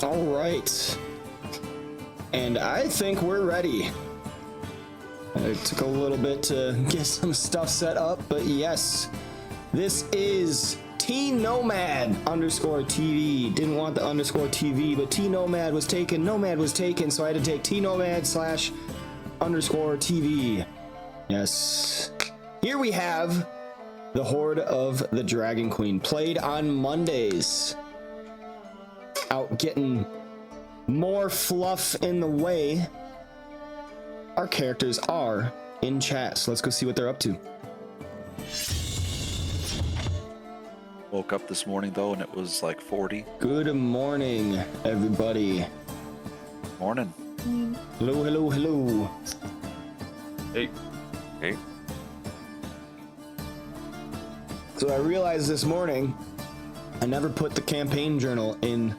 All right. And I think we're ready. It took a little bit to get some stuff set up, but yes, this is tNomad _ TV. Didn't want the _ TV, but tNomad was taken. Nomad was taken, so I had to take tNomad / _ TV. Yes. Here we have the Hoard of the Dragon Queen, played on Mondays. Out getting more fluff in the way. Our characters are in chat, so let's go see what they're up to. Woke up this morning though, and it was like 40. Good morning, everybody. Morning. Hello, hello, hello. Hey. Hey. So I realized this morning, I never put the campaign journal in.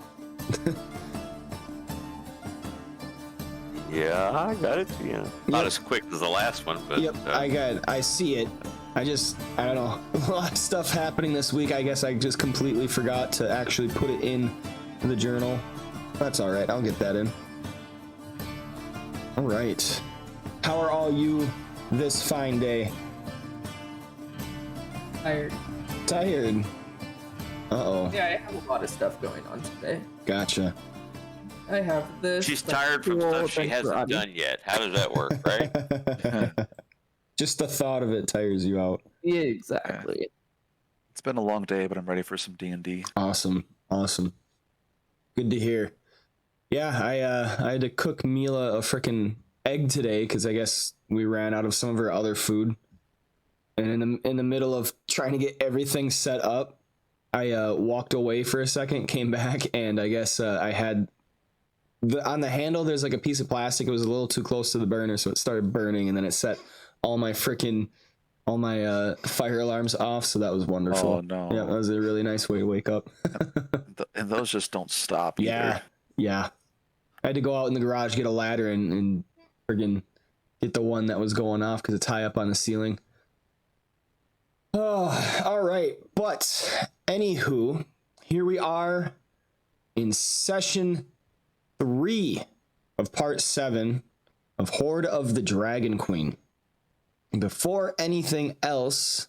Yeah, I got it. Yeah. Not as quick as the last one, but Yep, I see it. I don't know. A lot of stuff happening this week. I guess I just completely forgot to actually put it in the journal. That's all right. I'll get that in. All right. How are all you this fine day? Tired. Tired. Uh-oh. Yeah, I have a lot of stuff going on today. Gotcha. I have this. she's tired from stuff she hasn't done yet. How does that work, right? Just the thought of it tires you out. Yeah, exactly. It's been a long day, but I'm ready for some D&D. Awesome. Good to hear. Yeah, I had to cook Mila a freaking egg today because I guess we ran out of some of her other food. And in the middle of trying to get everything set up, I walked away for a second, came back, and I guess I had on the handle there's like a piece of plastic. It was a little too close to the burner, so it started burning, and then it set all my fire alarms off. So that was wonderful. Oh no! Yeah, that was a really nice way to wake up. And those just don't stop either. Yeah. I had to go out in the garage, get a ladder, and friggin' get the one that was going off because it's high up on the ceiling. Oh, all right. But anywho, here we are in session 3 of part 7 of Hoard of the Dragon Queen. And before anything else,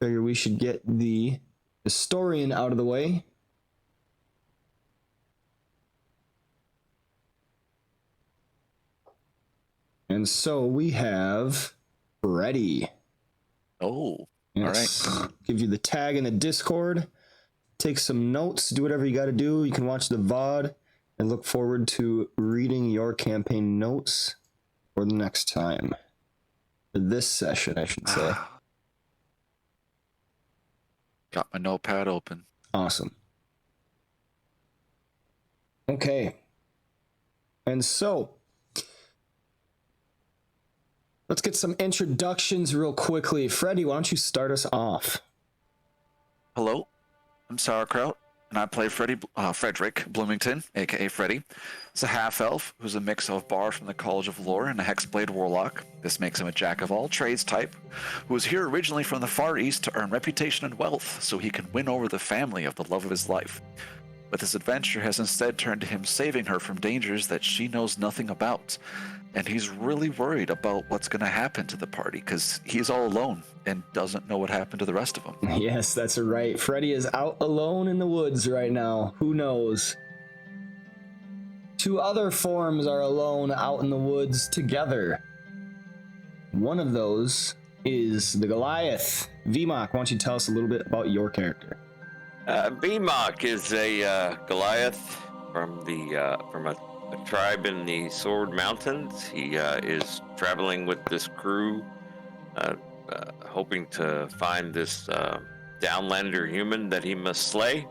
I figure we should get the historian out of the way. And so we have Freddy. Oh, Yes. all right. Give you the tag in the Discord. Take some notes. Do whatever you got to do. You can watch the VOD and look forward to reading your campaign notes for the next time. For this session, I should say. Got my notepad open. Awesome. Okay. And so, let's get some introductions real quickly. Freddy, why don't you start us off? Hello, I'm Sauerkraut, and I play Frederick Bloomington, aka Freddy. He's a half-elf who's a mix of bard from the College of Lore and a hexblade warlock. This makes him a jack-of-all-trades type, who was here originally from the Far East to earn reputation and wealth so he can win over the family of the love of his life. But this adventure has instead turned to him saving her from dangers that she knows nothing about. And he's really worried about what's going to happen to the party because he's all alone and doesn't know what happened to the rest of them. Yes, that's right. Freddy is out alone in the woods right now. Who knows? 2 other forms are alone out in the woods together. One of those is the Goliath. VMOC, why don't you tell us a little bit about your character? BMOC is a Goliath from a tribe in the Sword Mountains. He is traveling with this crew, hoping to find this downlander human that he must slay.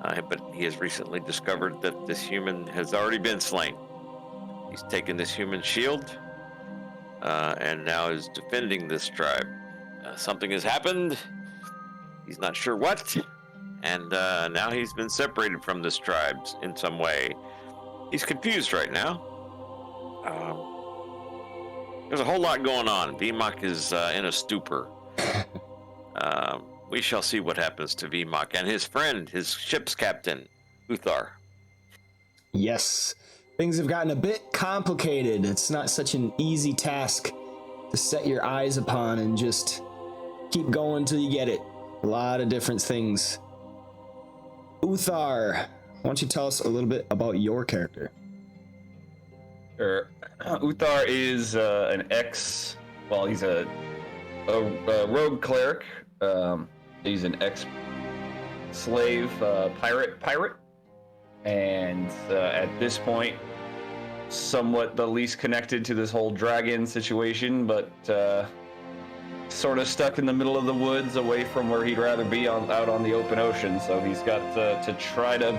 But he has recently discovered that this human has already been slain. He's taken this human shield and now is defending this tribe. Something has happened. He's not sure what. And now he's been separated from this tribe in some way. He's confused right now. There's a whole lot going on. VMOC is in a stupor. We shall see what happens to VMOC and his friend, his ship's captain, Uthar. Yes, things have gotten a bit complicated. It's not such an easy task to set your eyes upon and just keep going till you get it. A lot of different things. Uthar, why don't you tell us a little bit about your character? Sure. Uthar is an he's a rogue cleric. He's an ex-slave pirate, and at this point, somewhat the least connected to this whole dragon situation, but sort of stuck in the middle of the woods, away from where he'd rather be out on the open ocean. So he's got to try to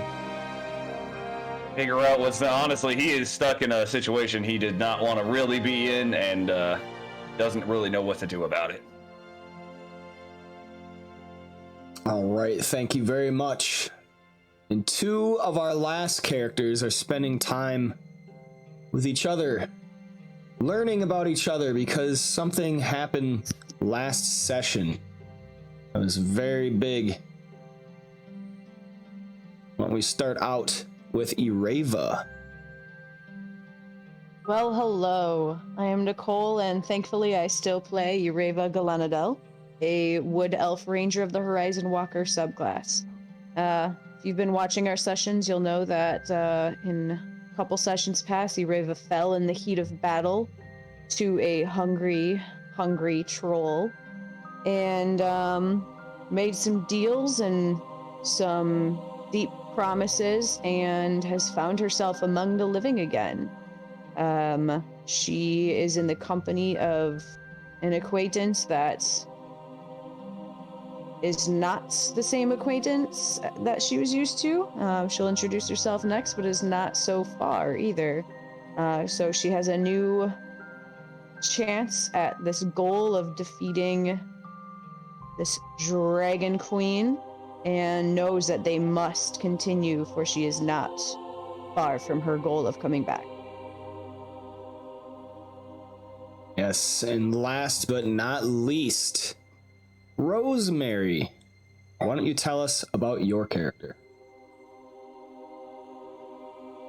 figure out honestly, he is stuck in a situation he did not want to really be in, and doesn't really know what to do about it. All right, thank you very much. And two of our last characters are spending time with each other, learning about each other, because something happened last session. It was very big. Why don't we start out with Ireva? Well, hello. I am Nicole, and thankfully I still play Ireva Galanadel, a Wood Elf Ranger of the Horizon Walker subclass. If you've been watching our sessions, you'll know that in a couple sessions past, Ireva fell in the heat of battle to a hungry troll, and made some deals and some deep promises, and has found herself among the living again. She is in the company of an acquaintance that is not the same acquaintance that she was used to. She'll introduce herself next, but is not so far either. So she has a new chance at this goal of defeating this dragon queen, and knows that they must continue, for she is not far from her goal of coming back. Yes, and last but not least, Rosemary. Why don't you tell us about your character?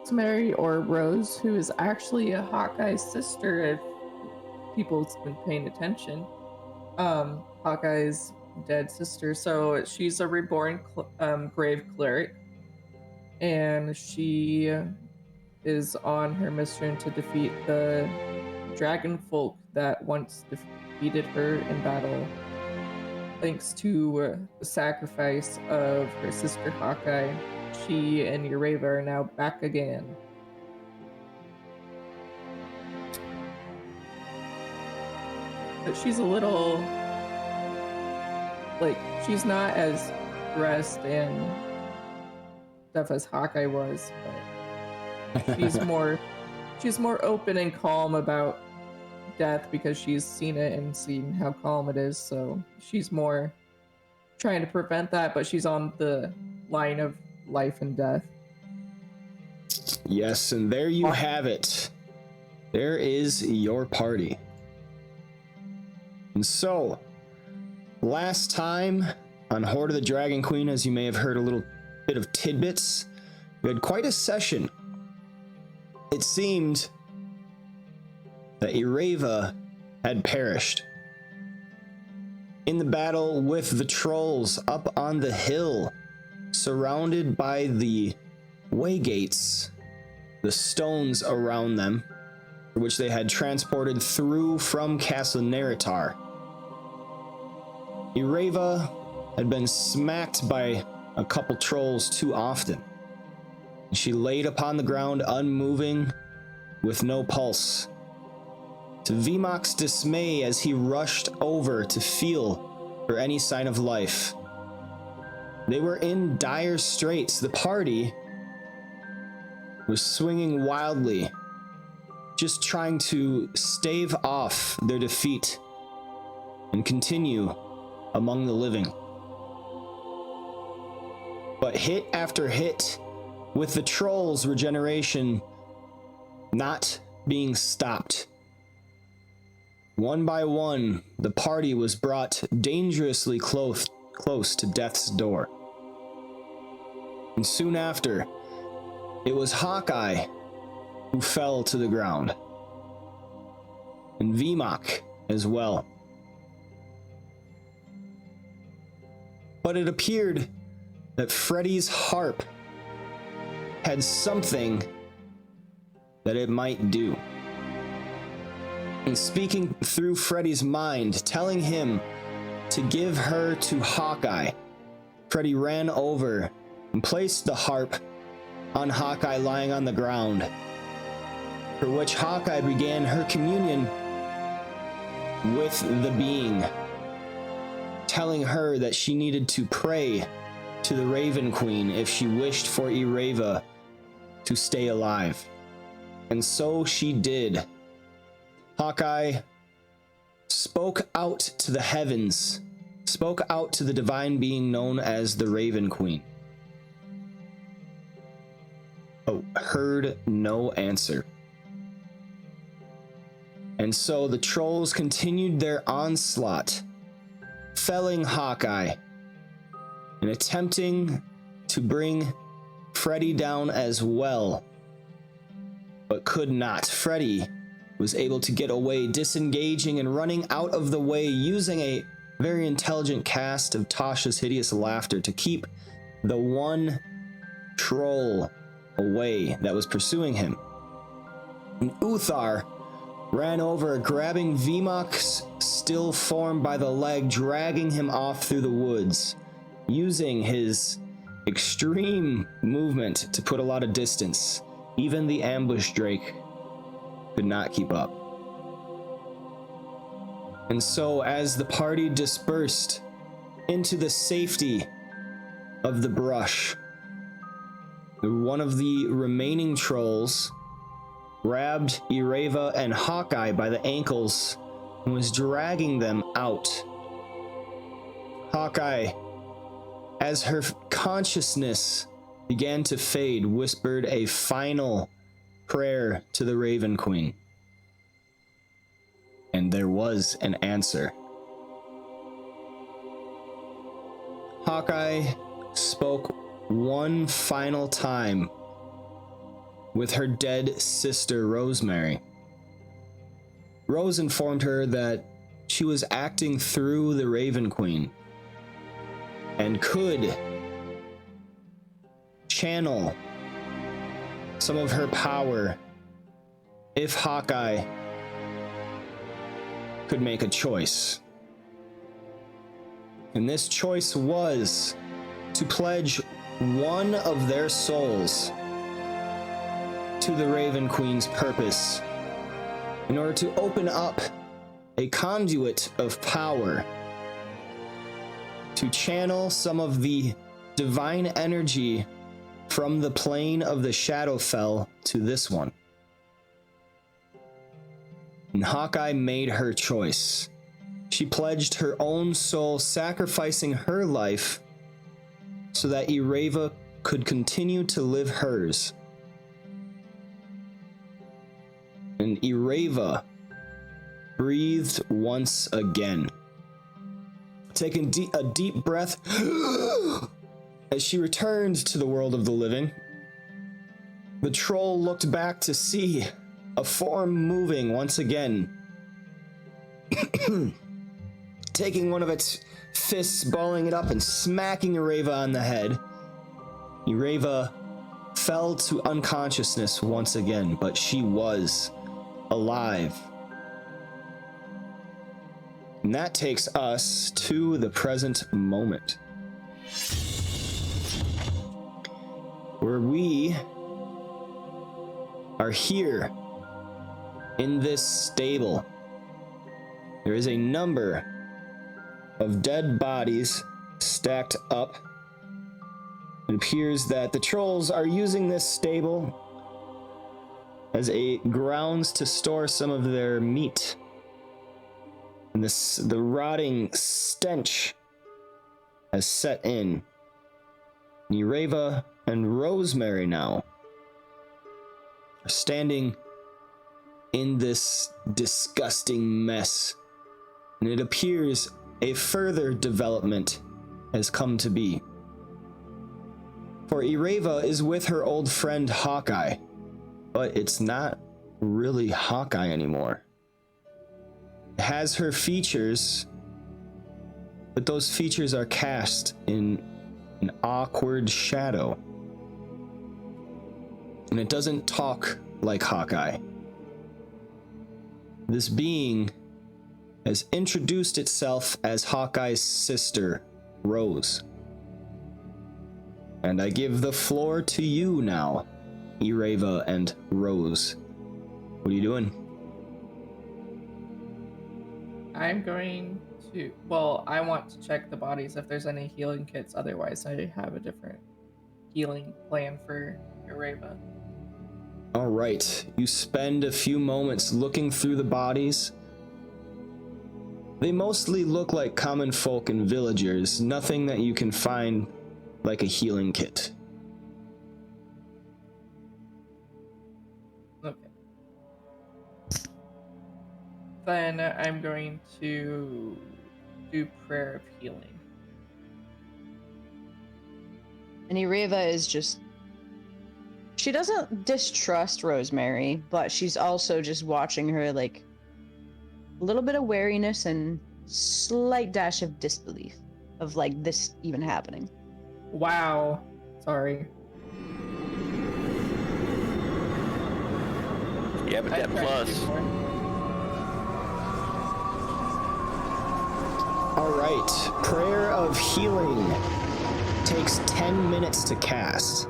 Rosemary, or Rose, who is actually a Hawkeye sister, if people's been paying attention. Hawkeye's dead sister, so she's a reborn grave cleric, and she is on her mission to defeat the dragon folk that once defeated her in battle. Thanks to the sacrifice of her sister Hawkeye, she and Ireva are now back again. But she's a little, she's not as stressed and stuff as Hawkeye was, but she's more open and calm about death because she's seen it and seen how calm it is. So she's more trying to prevent that, but she's on the line of life and death. Yes, and there you have it. There is your party. And so, last time on Hoard of the Dragon Queen, as you may have heard a little bit of tidbits, we had quite a session. It seemed that Ireva had perished in the battle with the trolls up on the hill, surrounded by the waygates, the stones around them, which they had transported through from Castle Neritar. Ireva had been smacked by a couple trolls too often. She laid upon the ground unmoving, with no pulse. To Vimok's dismay, as he rushed over to feel for any sign of life, they were in dire straits. The party was swinging wildly, just trying to stave off their defeat and continue among the living. But hit after hit, with the trolls' regeneration not being stopped. One by one, the party was brought dangerously close to death's door. And soon after, it was Hawkeye who fell to the ground. And Vimok as well. But it appeared that Freddy's harp had something that it might do. And speaking through Freddy's mind, telling him to give her to Hawkeye, Freddy ran over and placed the harp on Hawkeye lying on the ground, for which Hawkeye began her communion with the being, telling her that she needed to pray to the Raven Queen if she wished for Ireva to stay alive. And so she did. Hawkeye spoke out to the heavens, spoke out to the divine being known as the Raven Queen. Oh, heard no answer. And so the trolls continued their onslaught, felling Hawkeye and attempting to bring Freddy down as well, but could not. Freddy was able to get away, disengaging and running out of the way, using a very intelligent cast of Tasha's hideous laughter to keep the one troll away that was pursuing him. And Uthar ran over, grabbing Vimok's still form by the leg, dragging him off through the woods, using his extreme movement to put a lot of distance. Even the ambush Drake could not keep up. And so as the party dispersed into the safety of the brush, one of the remaining trolls grabbed Ireva and Hawkeye by the ankles and was dragging them out. Hawkeye, as her consciousness began to fade, whispered a final prayer to the Raven Queen. And there was an answer. Hawkeye spoke one final time with her dead sister Rosemary. Rose informed her that she was acting through the Raven Queen and could channel some of her power if Hawkeye could make a choice. And this choice was to pledge one of their souls to the Raven Queen's purpose in order to open up a conduit of power to channel some of the divine energy from the plane of the Shadowfell to this one. And Hawkeye made her choice. She pledged her own soul, sacrificing her life so that Ireva could continue to live hers. And Ireva breathed once again, taking a deep breath as she returned to the world of the living. The troll looked back to see a form moving once again, taking one of its fists, balling it up and smacking Ireva on the head. Ireva fell to unconsciousness once again, but she was alive. And that takes us to the present moment, where we are here in this stable. There is a number of dead bodies stacked up. It appears that the trolls are using this stable as a grounds to store some of their meat. And the rotting stench has set in. Ireva and Rosemary now are standing in this disgusting mess, and it appears a further development has come to be. For Ireva is with her old friend Hawkeye, but it's not really Hawkeye anymore. It has her features, but those features are cast in an awkward shadow. And it doesn't talk like Hawkeye. This being has introduced itself as Hawkeye's sister, Rose. And I give the floor to you now, Ireva and Rose. What are you doing? I'm going to. Well, I want to check the bodies if there's any healing kits. Otherwise, I have a different healing plan for Ireva. All right, you spend a few moments looking through the bodies. They mostly look like common folk and villagers, nothing that you can find like a healing kit. Okay. Then I'm going to do prayer of healing. And Ireva is just... She doesn't distrust Rosemary, but she's also just watching her like a little bit of wariness and slight dash of disbelief of like this even happening. Wow. Sorry. Yeah, but that I tried to plus. do more. All right, Prayer of Healing takes 10 minutes to cast.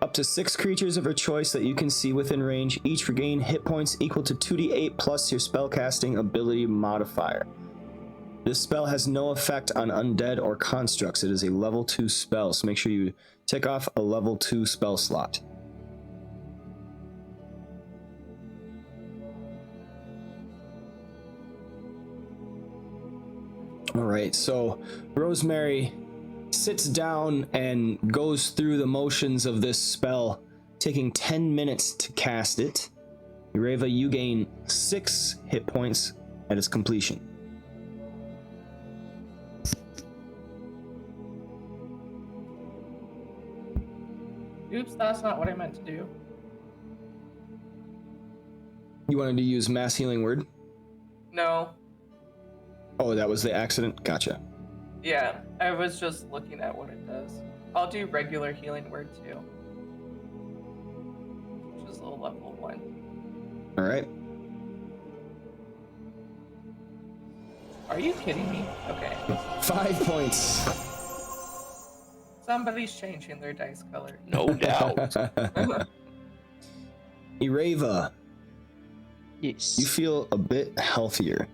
Up to 6 creatures of her choice that you can see within range each regain hit points equal to 2d8 plus your spellcasting ability modifier. This spell has no effect on undead or constructs. It is a level 2 spell, so make sure you tick off a level 2 spell slot. All right, so Rosemary sits down and goes through the motions of this spell, taking 10 minutes to cast it. Ireva, you gain 6 hit points at its completion. Oops, that's not what I meant to do. You wanted to use Mass Healing Word? No. Oh, that was the accident? Gotcha. Yeah, I was just looking at what it does. I'll do regular healing word too. Which is a level 1. All right. Are you kidding me? Okay. 5 points. Somebody's changing their dice color. No doubt. Ireva, Yes. you feel a bit healthier.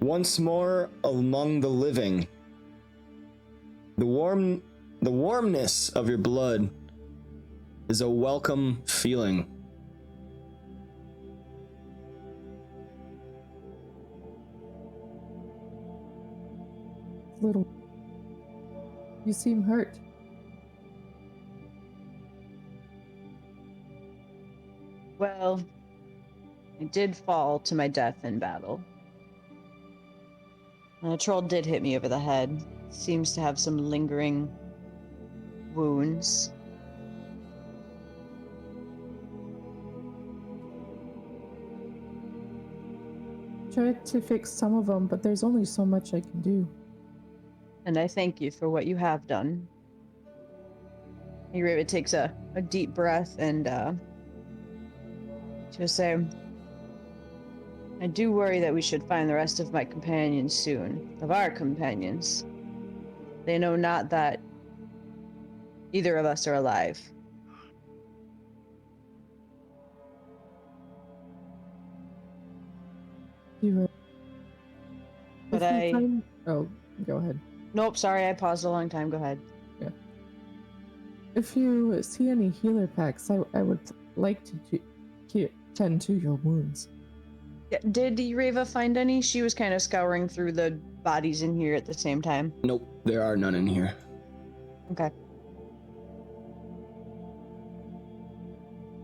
Once more among the living, the warmness of your blood is a welcome feeling. Little. You seem hurt. Well, I did fall to my death in battle. A troll did hit me over the head. Seems to have some lingering wounds. Tried to fix some of them, but there's only so much I can do. And I thank you for what you have done. Ireva takes a deep breath and she'll say, I do worry that we should find the rest of my companions soon. Of our companions. They know not that either of us are alive. You were. But If you I... find- Oh, go ahead. Nope, sorry, I paused a long time. Go ahead. If you see any healer packs, I would like to tend to your wounds. Yeah, did Ireva find any? She was kind of scouring through the bodies in here at the same time. Nope, there are none in here. Okay.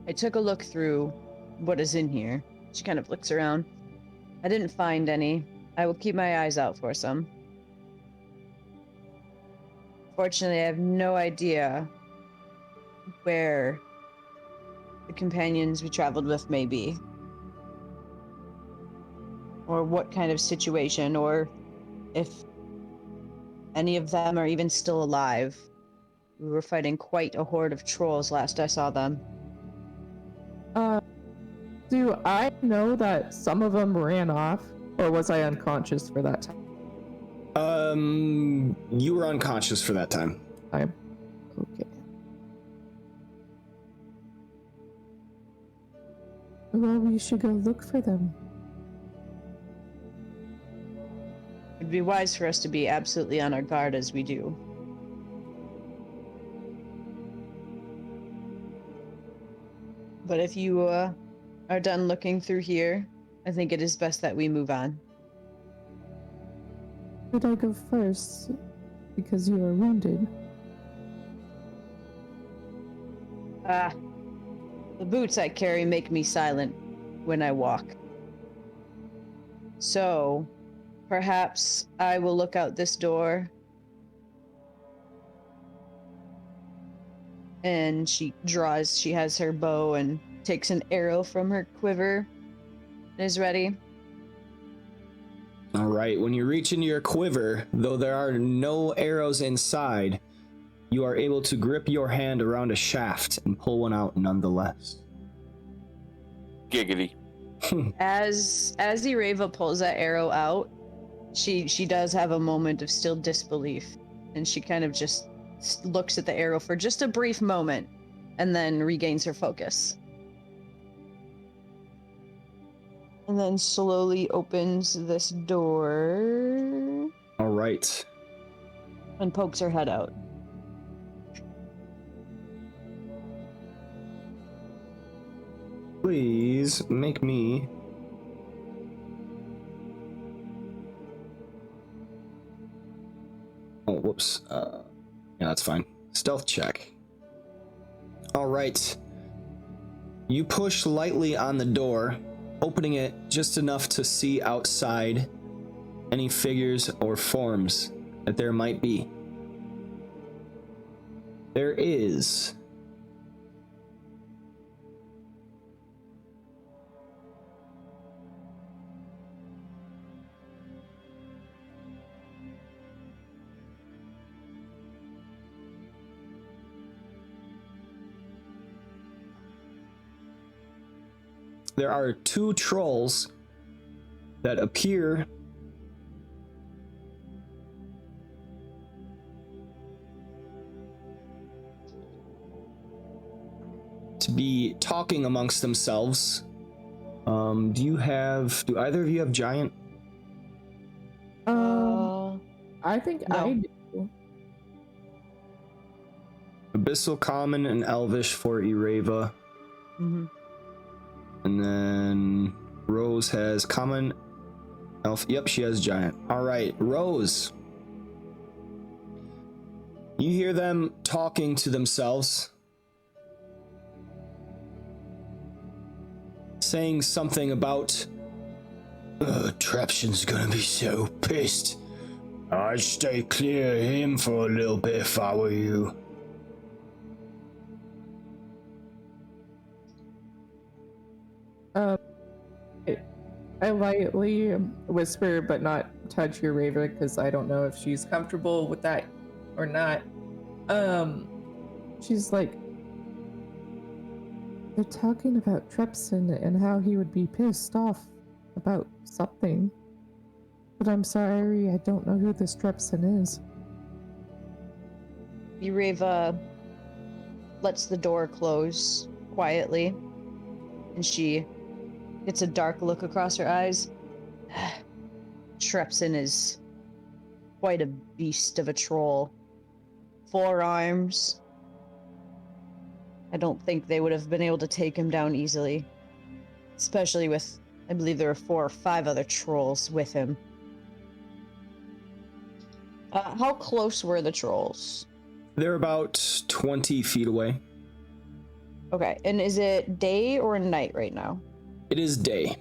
I took a look through what is in here. She kind of looks around. I didn't find any. I will keep my eyes out for some. Unfortunately, I have no idea where the companions we traveled with may be. Or what kind of situation, or if any of them are even still alive. We were fighting quite a horde of trolls last I saw them. Do I know that some of them ran off, or was I unconscious for that time? You were unconscious for that time. Okay. Well, we should go look for them. It'd be wise for us to be absolutely on our guard as we do. But if you are done looking through here, I think it is best that we move on. Should I go first? Because you are wounded. The boots I carry make me silent when I walk. So, perhaps I will look out this door. And she has her bow and takes an arrow from her quiver and is ready. All right, when you reach into your quiver, though there are no arrows inside, you are able to grip your hand around a shaft and pull one out nonetheless. Giggity. As Ireva pulls that arrow out, she does have a moment of still disbelief, and she kind of just looks at the arrow for just a brief moment and then regains her focus. And then slowly opens this door All right. and pokes her head out. Please make me whoops. Yeah, that's fine. Stealth check. All right. You push lightly on the door, opening it just enough to see outside any figures or forms that there might be. There is there are two trolls that appear to be talking amongst themselves. Do either of you have giant? I think No. I do. Abyssal Common and Elvish for Ireva. Mm-hmm. And then Rose has Common, Elf. Yep, she has Giant. All right, Rose. You hear them talking to themselves, saying something about, Trapson's gonna be so pissed. I'd stay clear of him for a little bit if I were you. I lightly whisper, but not touch your Raven, because I don't know if she's comfortable with that or not. She's like, they're talking about Trepson and how he would be pissed off about something. But I'm sorry, I don't know who this Trepson is. Ireva lets the door close quietly, and she gets a dark look across her eyes. Trepson is quite a beast of a troll. 4 arms. I don't think they would have been able to take him down easily. Especially with, I believe there were 4 or 5 other trolls with him. How close were the trolls? They're about 20 feet away. Okay, and is it day or night right now? It is day.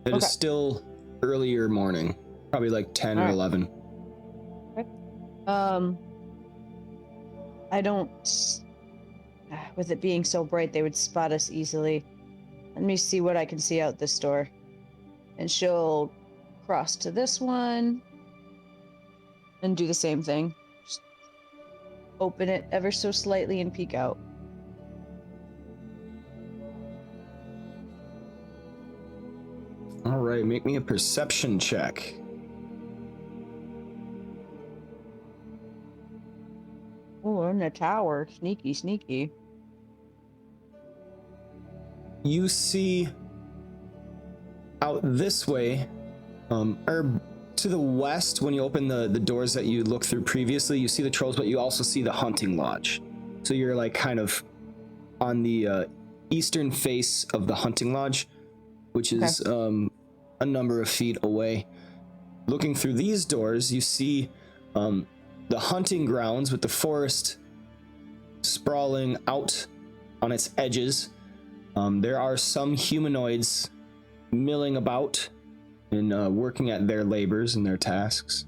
It is Okay. still earlier morning. Probably like 10 or Alright. 11. I don't... With it being so bright, they would spot us easily. Let me see what I can see out this door. And she'll cross to this one and do the same thing. Just open it ever so slightly and peek out. All right, make me a perception check. Oh, in the tower. Sneaky, sneaky. You see out this way, or to the west, when you open the doors that you looked through previously, you see the trolls, but you also see the hunting lodge. So you're like kind of on the eastern face of the hunting lodge, which is a number of feet away. Looking through these doors, you see the hunting grounds with the forest sprawling out on its edges. There are some humanoids milling about and working at their labors and their tasks.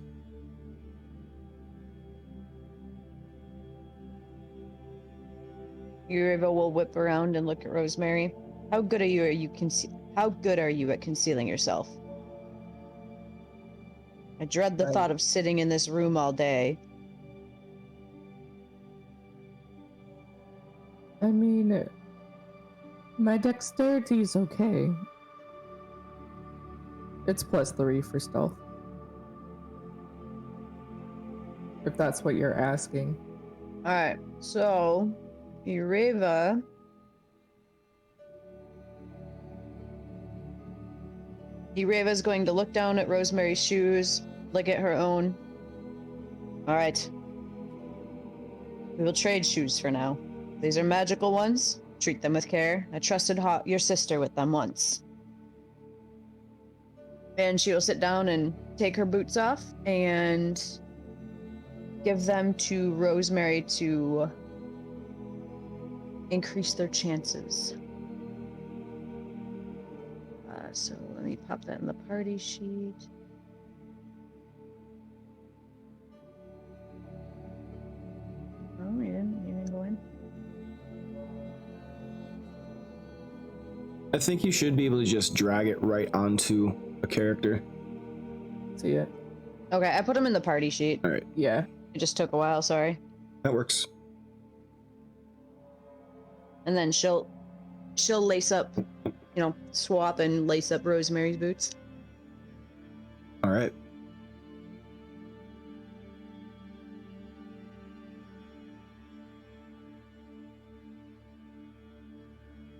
Yuriva will whip around and look at Rosemary. How good are you at concealing yourself? I dread the thought of sitting in this room all day. I mean, my dexterity's okay. It's +3 for stealth. If that's what you're asking. Alright, so Yuriva is going to look down at Rosemary's shoes, look at her own. Alright. We will trade shoes for now. These are magical ones. Treat them with care. I trusted your sister with them once. And she will sit down and take her boots off and give them to Rosemary to increase their chances. So let me pop that in the party sheet. Oh, you didn't go in? I think you should be able to just drag it right onto a character. See it? Okay, I put them in the party sheet. All right, Yeah. It just took a while, sorry. that works. And then she'll lace up, swap and lace up Rosemary's boots. All right.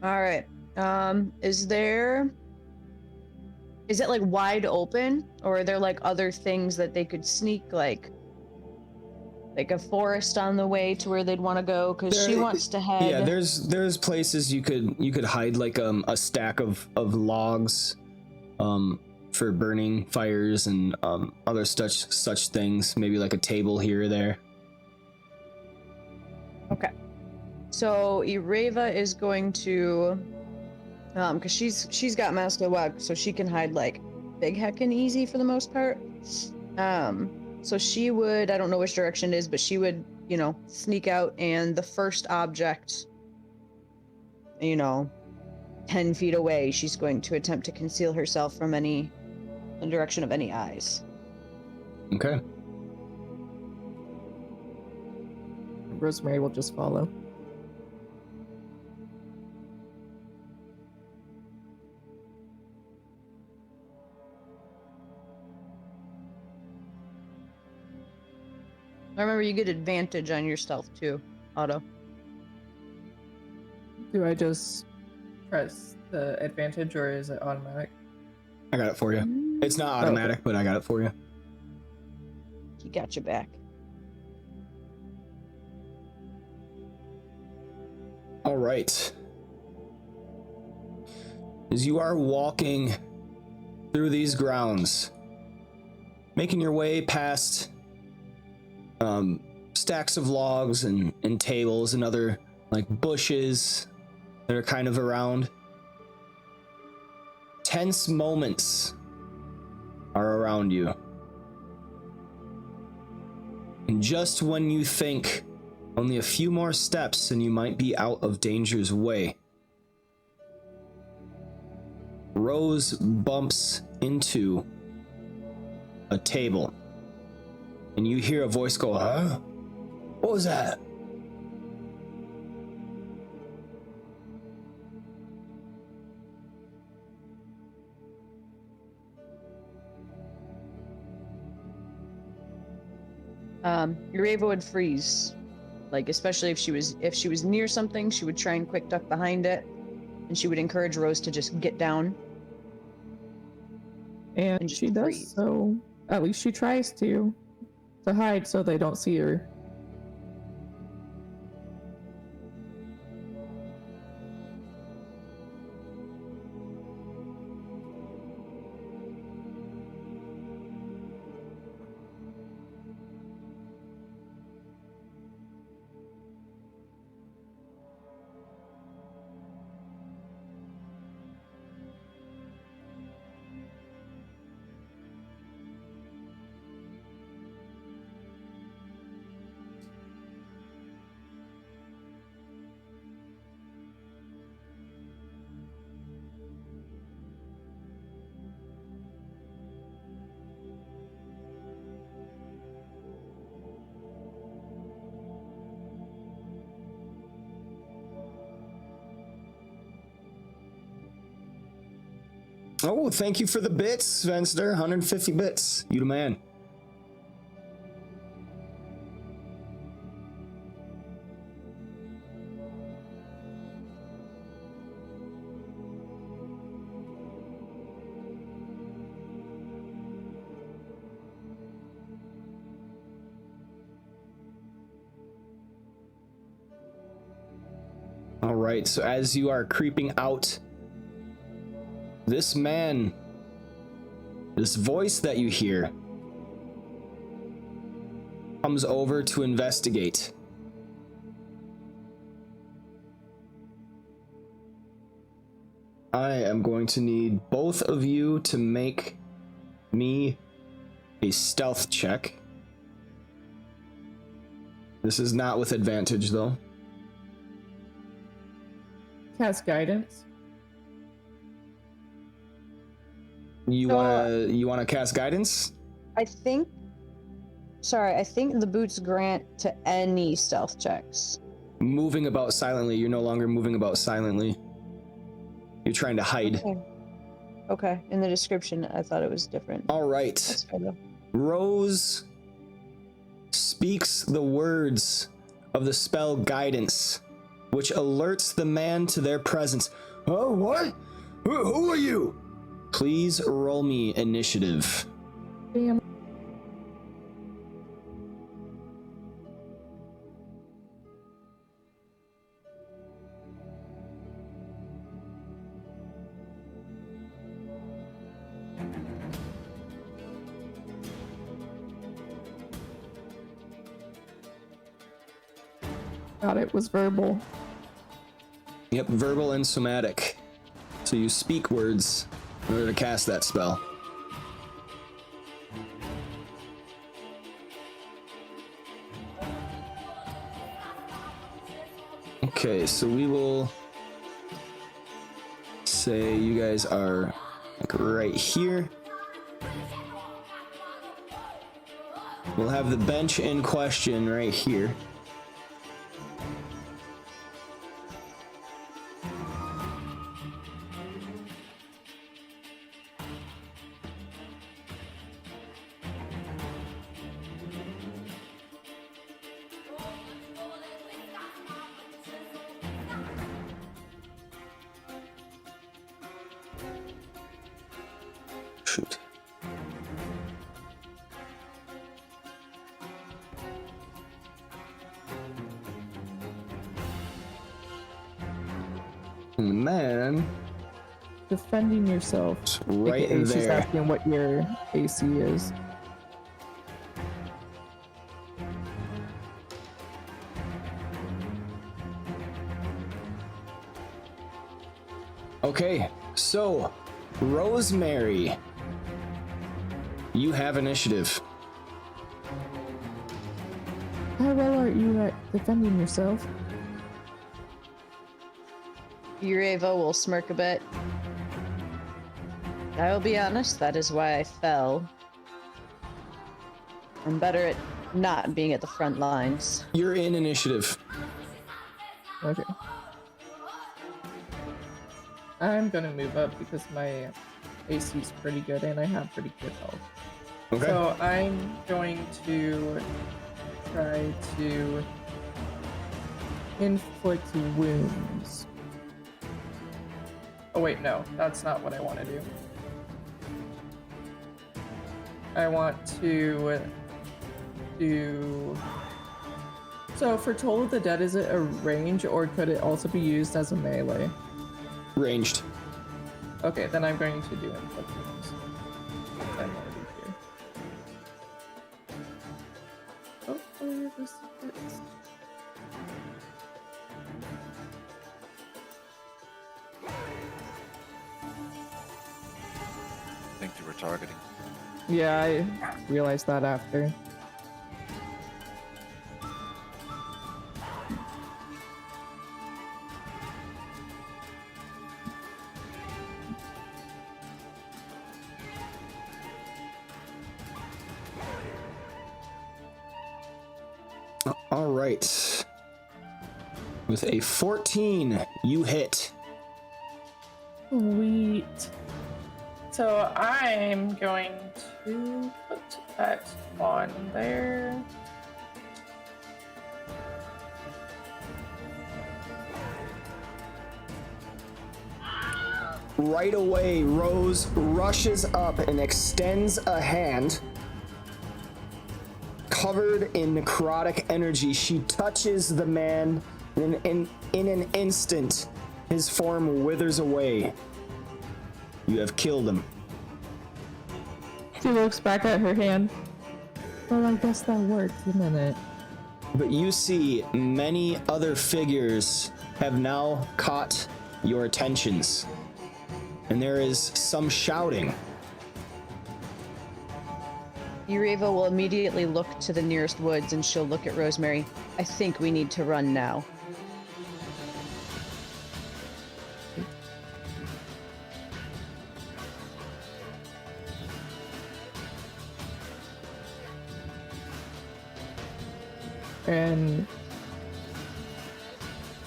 All right. Is it like wide open, or are there like other things that they could sneak, like a forest on the way to where they'd want to go? Because she wants to head. Yeah, there's places you could hide, like a stack of logs, for burning fires and other such things. Maybe like a table here or there. Okay. So Ireva is going to, because she's got Mask of Web, so she can hide like big heckin' easy for the most part. So she would, I don't know which direction it is, but she would, sneak out, and the first object, 10 feet away, she's going to attempt to conceal herself from the direction of any eyes. Okay. Rosemary will just follow. Remember, you get advantage on your stealth too, Otto. Do I just press the advantage, or is it automatic? I got it for you. It's not automatic, but I got it for you. He got you back. All right. As you are walking through these grounds, making your way past stacks of logs and tables and other like bushes that are kind of around, tense moments are around you. And just when you think Only a few more steps and you might be out of danger's way. Rose bumps into a table, and you hear a voice go, huh? What was that? Ureva would freeze. Like, especially if she was near something, she would try and quick duck behind it, and she would encourage Rose to just get down. And And just she does, freeze. so at least she tries to hide so they don't see her. Oh, thank you for the bits, Venster. 150 bits. You the man. All right, so as you are creeping out, this man, this voice that you hear, comes over to investigate. I am going to need both of you to make me a stealth check. This is not with advantage, though. Cast guidance. You wanna cast guidance? I think the boots grant to any stealth checks. Moving about silently. You're no longer moving about silently. You're trying to hide. Okay. In the description, I thought it was different. All right. That's fair though. Rose speaks the words of the spell guidance, which alerts the man to their presence. Oh, what? Who are you? Please roll me initiative. Damn. God, it was verbal. Yep, verbal and somatic. So you speak words in order to cast that spell. Okay, so we will say you guys are like right here. We'll have the bench in question right here. Shoot. Man, Defending yourself. right AKA she's there. asking what your AC is. Okay, so Rosemary, you have initiative. I How well are you at defending yourself? Ureva will smirk a bit. I will be honest, that is why I fell. I'm better at not being at the front lines. You're in initiative. Okay. I'm gonna move up because my AC is pretty good and I have pretty good health. Okay. So I'm going to try to inflict wounds. Oh wait, no, that's not what I want to do. I want to do... So for Toll of the Dead, is it a range or could it also be used as a melee? Ranged. Okay, then I'm going to do inflict wounds. I'm already here. Hopefully this hits. I think you were targeting. Yeah, I realized that after. All right. With a 14, you hit. Sweet. So I'm going to put that on there. Right away, Rose rushes up and extends a hand. Covered in necrotic energy, she touches the man, and in an instant, his form withers away. You have killed him. She looks back at her hand. Well, I guess that worked, didn't it? But you see many other figures have now caught your attentions. And there is some shouting. Ureva will immediately look to the nearest woods and she'll look at Rosemary. I think we need to run now. And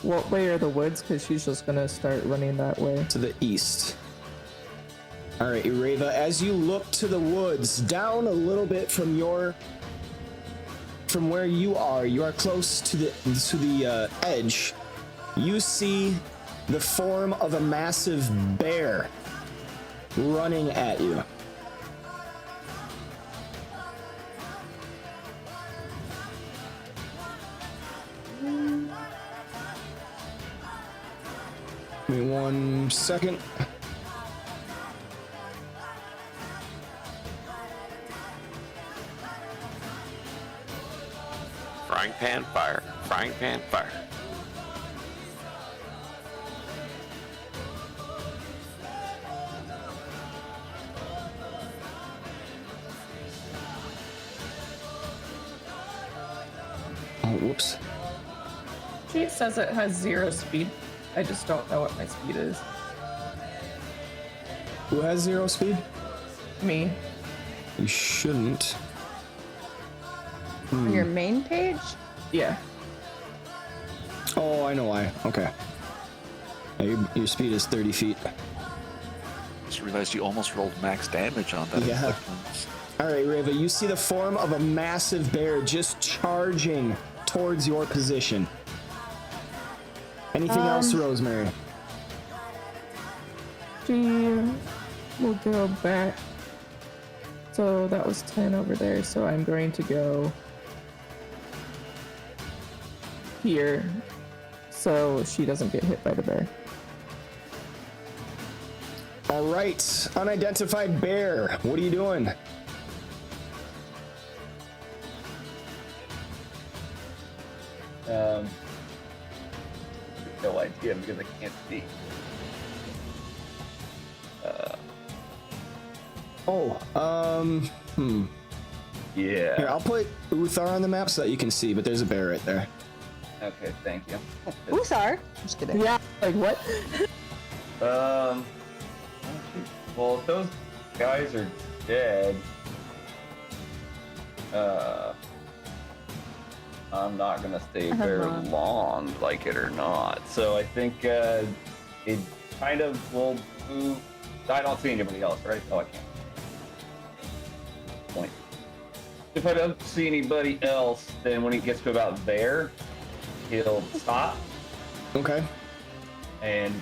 what way are the woods? Because she's just gonna start running that way. To the east. All right, Ureva, as you look to the woods, down a little bit from where you are close to the edge. You see the form of a massive bear running at you. Give me 1 second. Frying pan fire. Frying pan fire. Oh, whoops. She says it has 0 speed. I just don't know what my speed is. Who has 0 speed? Me. You shouldn't. On your main page? Yeah. Oh, I know why. Okay. Yeah, your speed is 30 feet. Just realized you almost rolled max damage on that. Yeah. All right, Reva, you see the form of a massive bear just charging towards your position. Anything else, Rosemary? She will go back. So that was 10 over there. So I'm going to go here so she doesn't get hit by the bear. All right, unidentified bear. What are you doing? No idea because I can't see. Yeah. Here, I'll put Uthar on the map so that you can see, but there's a bear right there. Okay, thank you. Uthar. Just kidding. Yeah, like what? Well, if those guys are dead, I'm not gonna stay very long, like it or not. So I think it kind of will move. I don't see anybody else, right? Oh, I can't. Point. If I don't see anybody else, then when he gets to about there, he'll stop Okay. and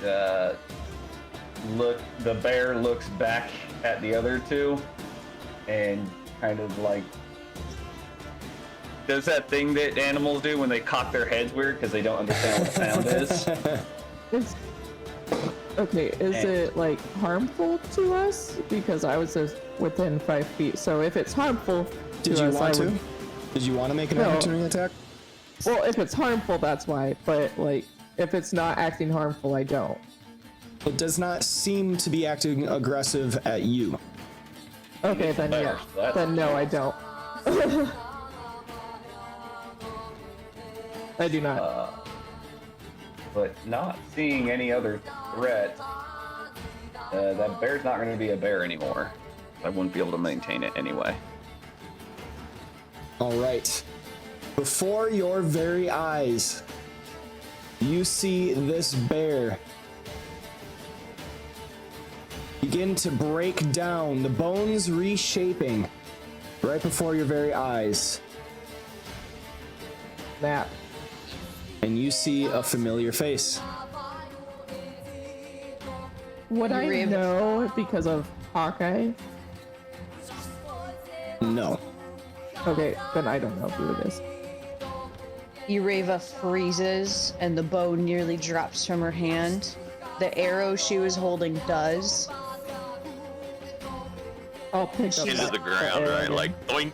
look. The bear looks back at the other two and kind of like does that thing that animals do when they cock their heads weird because they don't understand what sound is. It's okay. Is it like harmful to us? Because I was just within 5 feet. So if it's harmful to Did you us, want I to? would. Did you want to make an No. opportunity attack? Well, if it's harmful, that's why. But like, if it's not acting harmful, I don't. It does not seem to be acting aggressive at you. Okay, then yeah. Bears, that's- Then no, I don't. I do not. But not seeing any other threat, that bear's not going to be a bear anymore. I wouldn't be able to maintain it anyway. All right. Before your very eyes, you see this bear begin to break down, the bones reshaping right before your very eyes. Nap. And you see a familiar face. Would I Raven. know because of Hawkeye? No. Okay, then I don't know who it is. Ureva freezes and the bow nearly drops from her hand. The arrow she was holding does. I'll pick up Into that- the ground, arrow right? again. Like doink.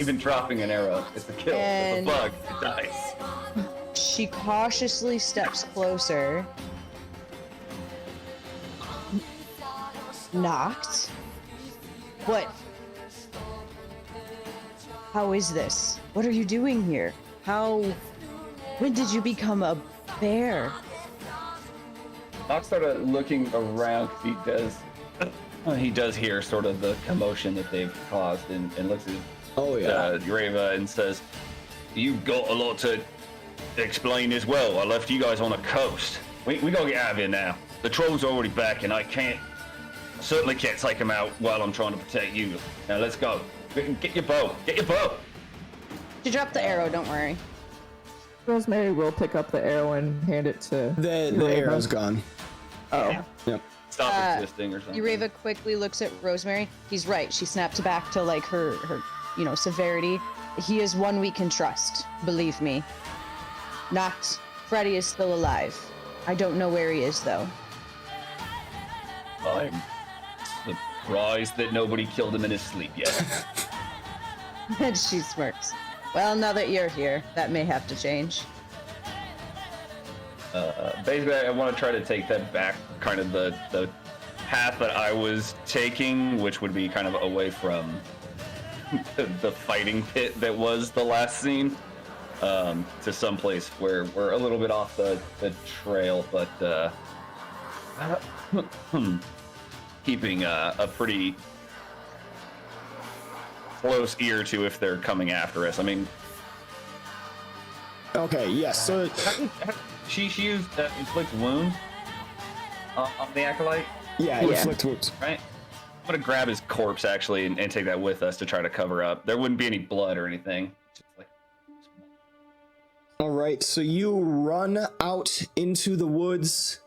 Even dropping an arrow, it's a kill. And- It's a bug. It dies. She cautiously steps closer. Knocked. What? How is this? What are you doing here? How? When did you become a bear? Nox started looking around 'cause he does hear sort of the commotion that they've caused and looks at Oh, yeah. Ureva and says, "You've got a lot to explain as well. I left you guys on the coast. We gotta get out of here now. The troll's already back and I certainly can't take him out while I'm trying to protect you. Now let's go. Get your bow. Get your bow." She dropped the arrow, don't worry. Rosemary will pick up the arrow and hand it to The Ureva. arrow's gone. Oh, Yep. Stop existing or something. Ureva quickly looks at Rosemary. He's right. She snapped back to like her severity. He is one we can trust. Believe me. Not. Freddy is still alive. I don't know where he is though. I'm surprised that nobody killed him in his sleep yet. And she smirks. Well, now that you're here, that may have to change. Basically, I want to try to take that back, kind of the path that I was taking, which would be kind of away from the fighting pit that was the last scene, to someplace where we're a little bit off the trail, but keeping a pretty close ear to if they're coming after us. I mean, Okay, yes. So she used inflict wound on the acolyte, yeah, inflict wounds. right? I'm gonna grab his corpse actually and take that with us to try to cover up. There wouldn't be any blood or anything. Just like, All right, so you run out into the woods,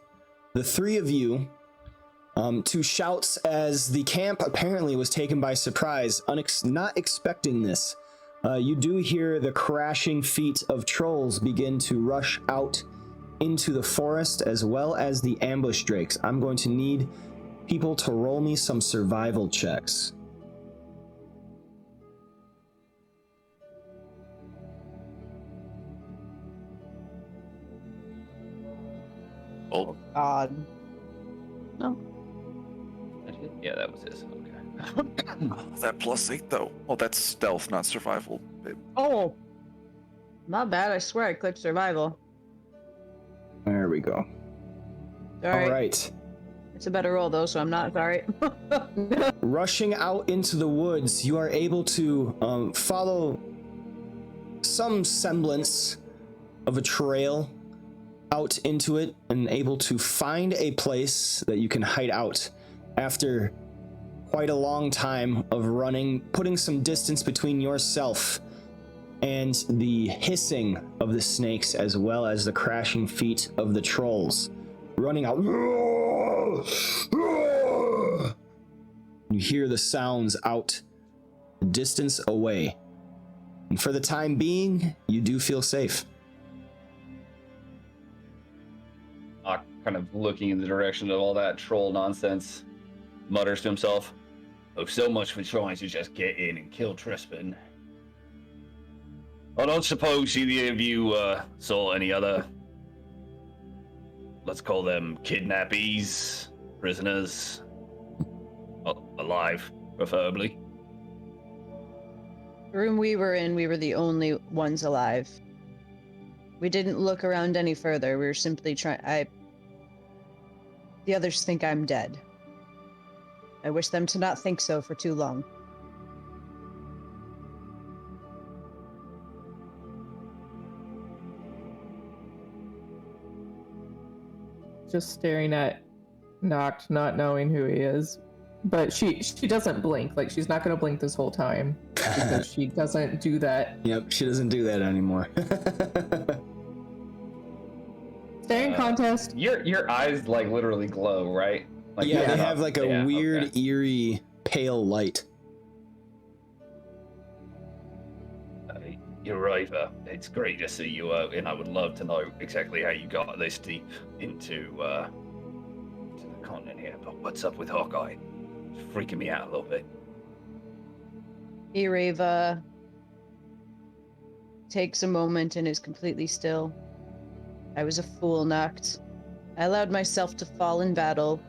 the three of you, to shouts as the camp apparently was taken by surprise, not expecting this. You do hear the crashing feet of trolls begin to rush out into the forest, as well as the ambush drakes. I'm going to need people to roll me some survival checks. Oh, God. yeah, that was his. Okay. That +8 though. Oh, that's stealth, not survival. Babe. Oh, not bad. I swear I clicked survival. There we go. Sorry. All right. It's a better roll though, so I'm not sorry. Rushing out into the woods, you are able to follow some semblance of a trail out into it and able to find a place that you can hide out after quite a long time of running, putting some distance between yourself and the hissing of the snakes as well as the crashing feet of the trolls running out. You hear the sounds out a distance away. And for the time being, you do feel safe. Kind of looking in the direction of all that troll nonsense, mutters to himself, "Oh, so much for trying to just get in and kill Trispin. I don't suppose either of you saw any other, let's call them kidnappees, prisoners, alive, preferably." The room we were in, we were the only ones alive. We didn't look around any further. We were simply trying. The others think I'm dead. I wish them to not think so for too long. Just staring at Noct, not knowing who he is. But she doesn't blink. Like, she's not going to blink this whole time. Because she doesn't do that. Yep, she doesn't do that anymore. Staring contest. Your eyes like literally glow, right? Like, yeah, they not- have like a yeah, weird, okay. eerie, pale light. You're right, it's great to see you, and I would love to know exactly how you got this deep into the continent here. But what's up with Hawkeye? It's freaking me out a little bit. Ireva takes a moment and is completely still. I was a fool, Noct. I allowed myself to fall in battle,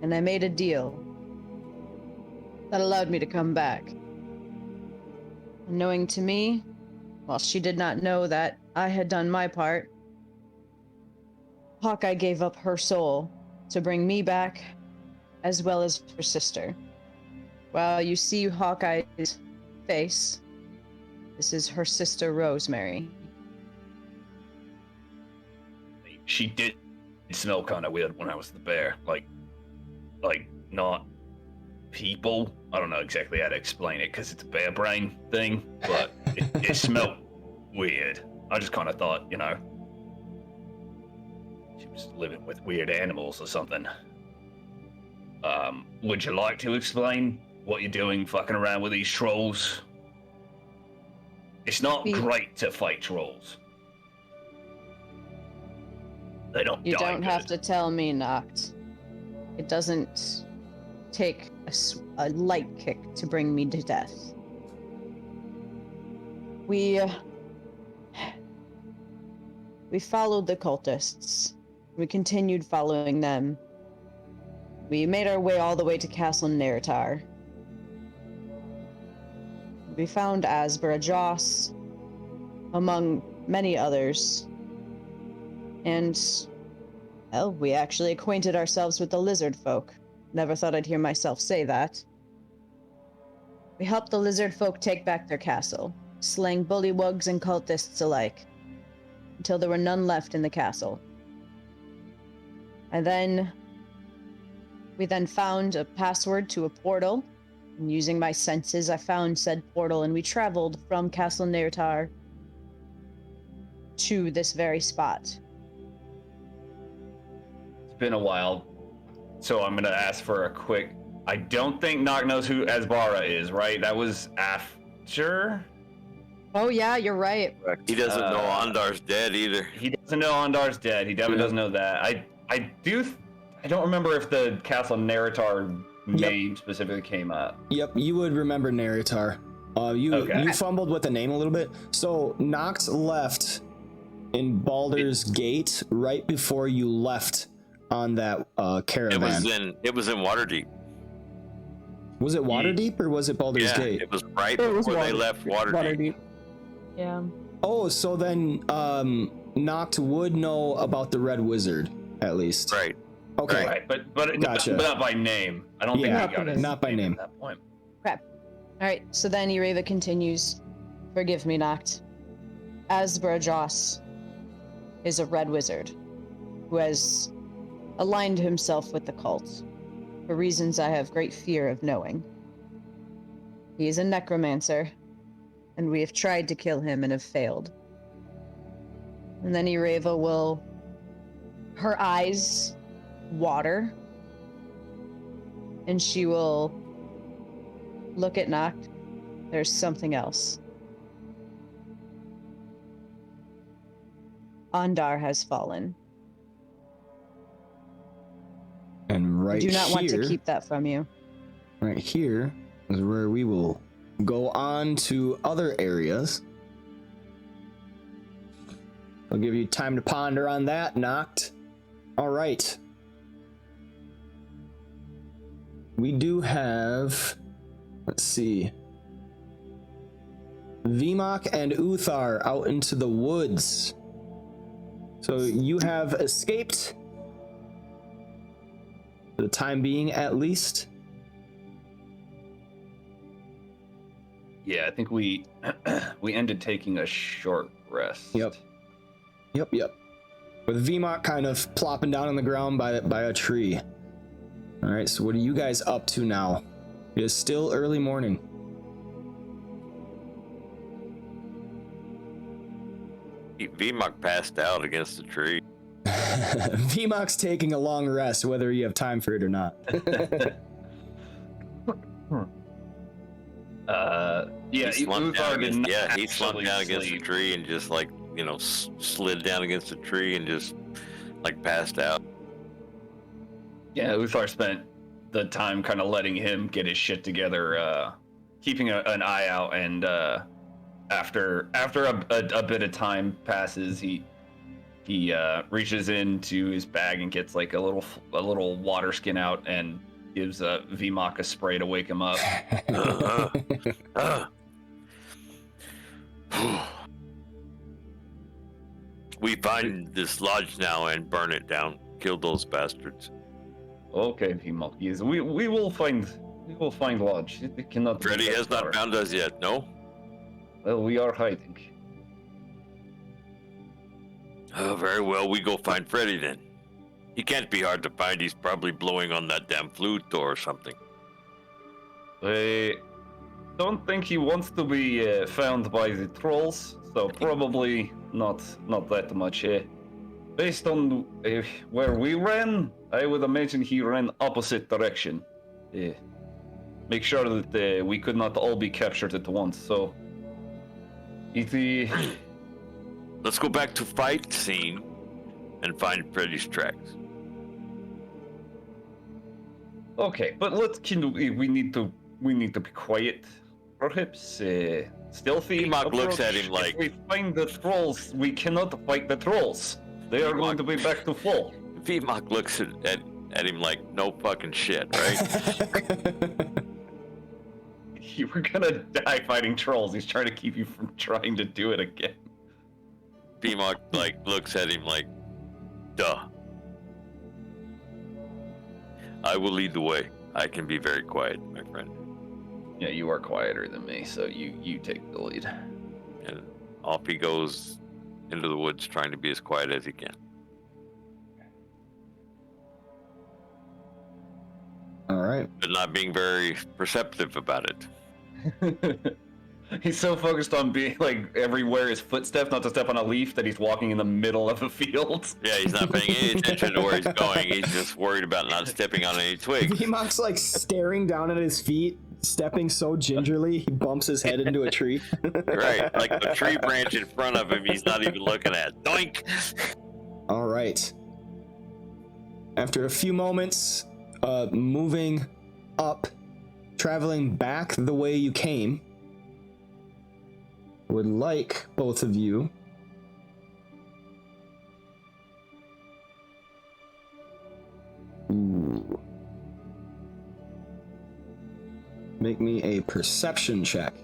and I made a deal that allowed me to come back. And knowing to me, while she did not know that I had done my part, Hawkeye gave up her soul to bring me back, as well as her sister. While you see Hawkeye's face, this is her sister Rosemary. She did smell kind of weird when I was the bear, like not people. I don't know exactly how to explain it because it's a bear brain thing, but it smelled weird. I just kind of thought, she was living with weird animals or something. Would you like to explain what you're doing fucking around with these trolls? It's not great to fight trolls. They don't You die don't good. have to tell me, Noct. It doesn't take a light kick to bring me to death. We followed the cultists. We continued following them. We made our way all the way to Castle Neritar. We found Asbra Joss, among many others. And, well, we actually acquainted ourselves with the lizard folk. Never thought I'd hear myself say that. We helped the lizard folk take back their castle, slaying bullywugs and cultists alike, until there were none left in the castle. We then found a password to a portal, and using my senses, I found said portal, and we traveled from Castle Neritar to this very spot. It's been a while, so I'm gonna ask for a quick. I don't think Noct knows who Asbara is, right? That was after. Oh yeah, you're right. He doesn't know Ondar's dead either. He doesn't know Ondar's dead. He definitely doesn't know that. I don't remember if the Castle Neritar name specifically came up. Yep, you would remember Neritar. You fumbled with the name a little bit. So Noct left in Baldur's Gate right before you left on that caravan. It was in Waterdeep. Was it Waterdeep or was it Baldur's Yeah, Gate? it was right It was before they left Waterdeep. Yeah. Oh, so then Noct would know about the Red Wizard, at least. Right. Okay. Right, but Gotcha. not by name. I don't Yeah, think we got his not by name. at that point. All right, so then Ireva continues. Forgive me, Noct. Asbarajos is a red wizard who has aligned himself with the cult for reasons I have great fear of knowing. He is a necromancer, and we have tried to kill him and have failed. And then Ireva will... Her eyes water, and she will look at Noct. There's something else. Ondar has fallen. And I right do not here, want to keep that from you. right here is where we will go on to other areas. I'll give you time to ponder on that, Noct. All right. We do have, let's see, Vimok and Uthar out into the woods. So you have escaped, for the time being at least. Yeah, I think we we ended taking a short rest. Yep. With Vimok kind of plopping down on the ground by a tree. All right, so what are you guys up to now? It is still early morning. Vmok passed out against the tree. Vimok's taking a long rest, whether you have time for it or not. Yeah, he slumped down Uthar did against, not yeah, he slumped actually down against the sleep. tree and just like, slid down against the tree and just like passed out. Yeah, Uthar spent the time kind of letting him get his shit together, keeping an eye out, and after a bit of time passes, he reaches into his bag and gets like a little water skin out and gives Vmok a spray to wake him up. We find this lodge now and burn it down. Kill those bastards. Okay, Vmok, yes, we will find lodge. It cannot. be Freddy that has far. not found us yet, no? Well, we are hiding. Oh, very well, we go find Freddy then. He can't be hard to find. He's probably blowing on that damn flute or something. I don't think he wants to be found by the trolls, so probably not that much. Based on where we ran, I would imagine he ran opposite direction. Make sure that we could not all be captured at once. So, Let's go back to fight scene and find Freddy's tracks. okay, but we need to be quiet. Perhaps stealthy. Vmok looks approach. at him like- If we find the trolls, we cannot fight the trolls. They are going to be back to full. Vmok looks at him like, no fucking shit, right? You were gonna die fighting trolls. He's trying to keep you from trying to do it again. Vmok like looks at him like, duh. I will lead the way. I can be very quiet, my friend. Yeah, you are quieter than me, so you take the lead. And off he goes into the woods trying to be as quiet as he can. All right. But not being very perceptive about it. He's so focused on being like everywhere his footsteps, not to step on a leaf, that he's walking in the middle of a field. Yeah, he's not paying any attention to where he's going. He's just worried about not stepping on any twigs. Vmok's like staring down at his feet, stepping so gingerly, he bumps his head into a tree. Right, like the tree branch in front of him, he's not even looking at. Doink! All right. After a few moments, moving up, traveling back the way you came, would like both of you make me a perception check.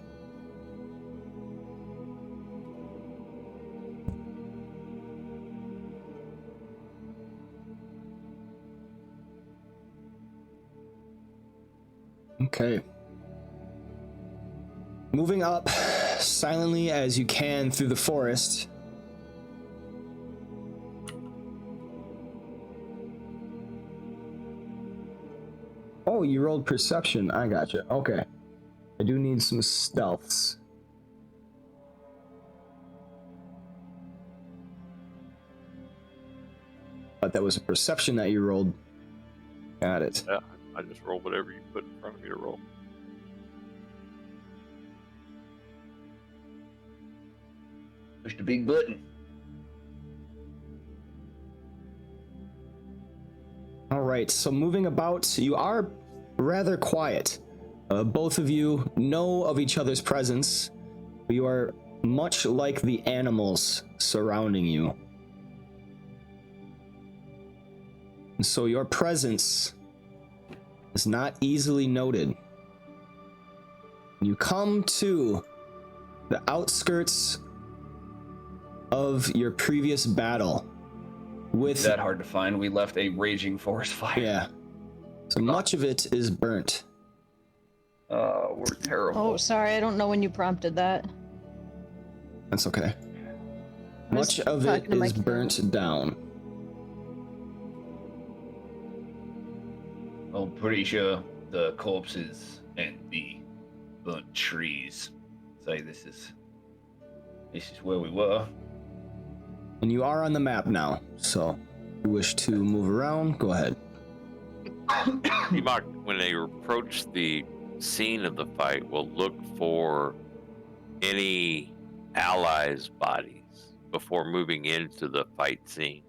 Okay. Moving up silently as you can through the forest. Oh, you rolled perception. I gotcha. Okay. I do need some stealths. But that was a perception that you rolled. Got it. Yeah, I just roll whatever you put in front of me to roll. Push the big button. All right, so moving about, you are rather quiet. Both of you know of each other's presence. You are much like the animals surrounding you. And so your presence is not easily noted. You come to the outskirts of your previous battle with That hard to find. We left a raging forest fire. yeah. So much of it is burnt. We're terrible. Oh, sorry, I don't know when you prompted that. That's okay. I was Much of it talking to my is burnt down. I'm pretty sure the corpses and the burnt trees say this is where we were. And you are on the map now, so if you wish to move around, go ahead. Mark, when they approach the scene of the fight, will look for any allies' bodies before moving into the fight scene.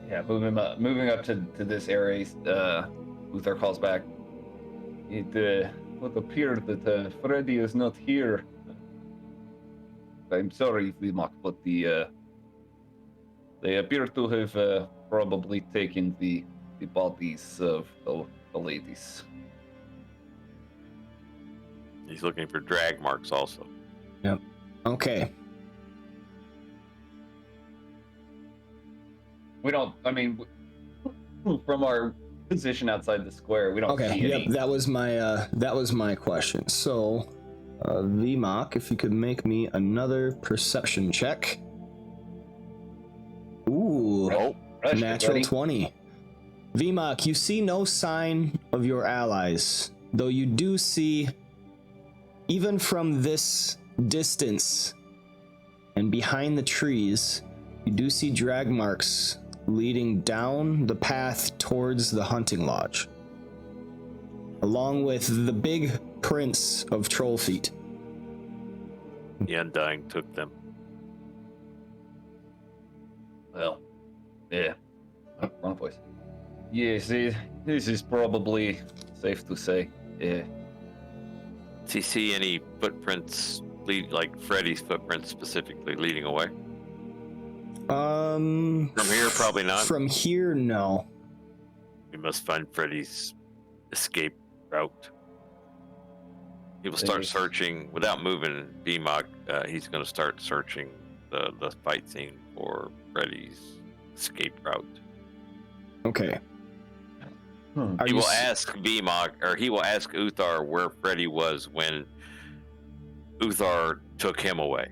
Yeah, moving up to this area, Uther calls back. It would appear that Freddy is not here. I'm sorry, Vimok, but they appear to have probably taken the bodies of the ladies. He's looking for drag marks also. Yep. Okay. We don't. I mean, from our position outside the square, we don't Okay. see Yep. any. That was my question. So, Vmok, if you could make me another perception check. Ooh. Oh, Rush it, Natural buddy. 20. Vmok, you see no sign of your allies, though you do see, even from this distance and behind the trees, you do see drag marks leading down the path towards the hunting lodge, along with the big prints of troll feet. the Undying took them. Well, yeah. Oh, wrong voice. Yes, this is probably safe to say. Yeah. Does he see any footprints, like Freddy's footprints specifically, leading away? From here, probably not. From here, no. We must find Freddy's escape route. He will start Yes. searching without moving. BMOC, he's going to start searching the fight scene for Freddy's escape route. Okay. Are He you will s- ask BMOC, or he will ask Uthar where Freddy was when Uthar took him away.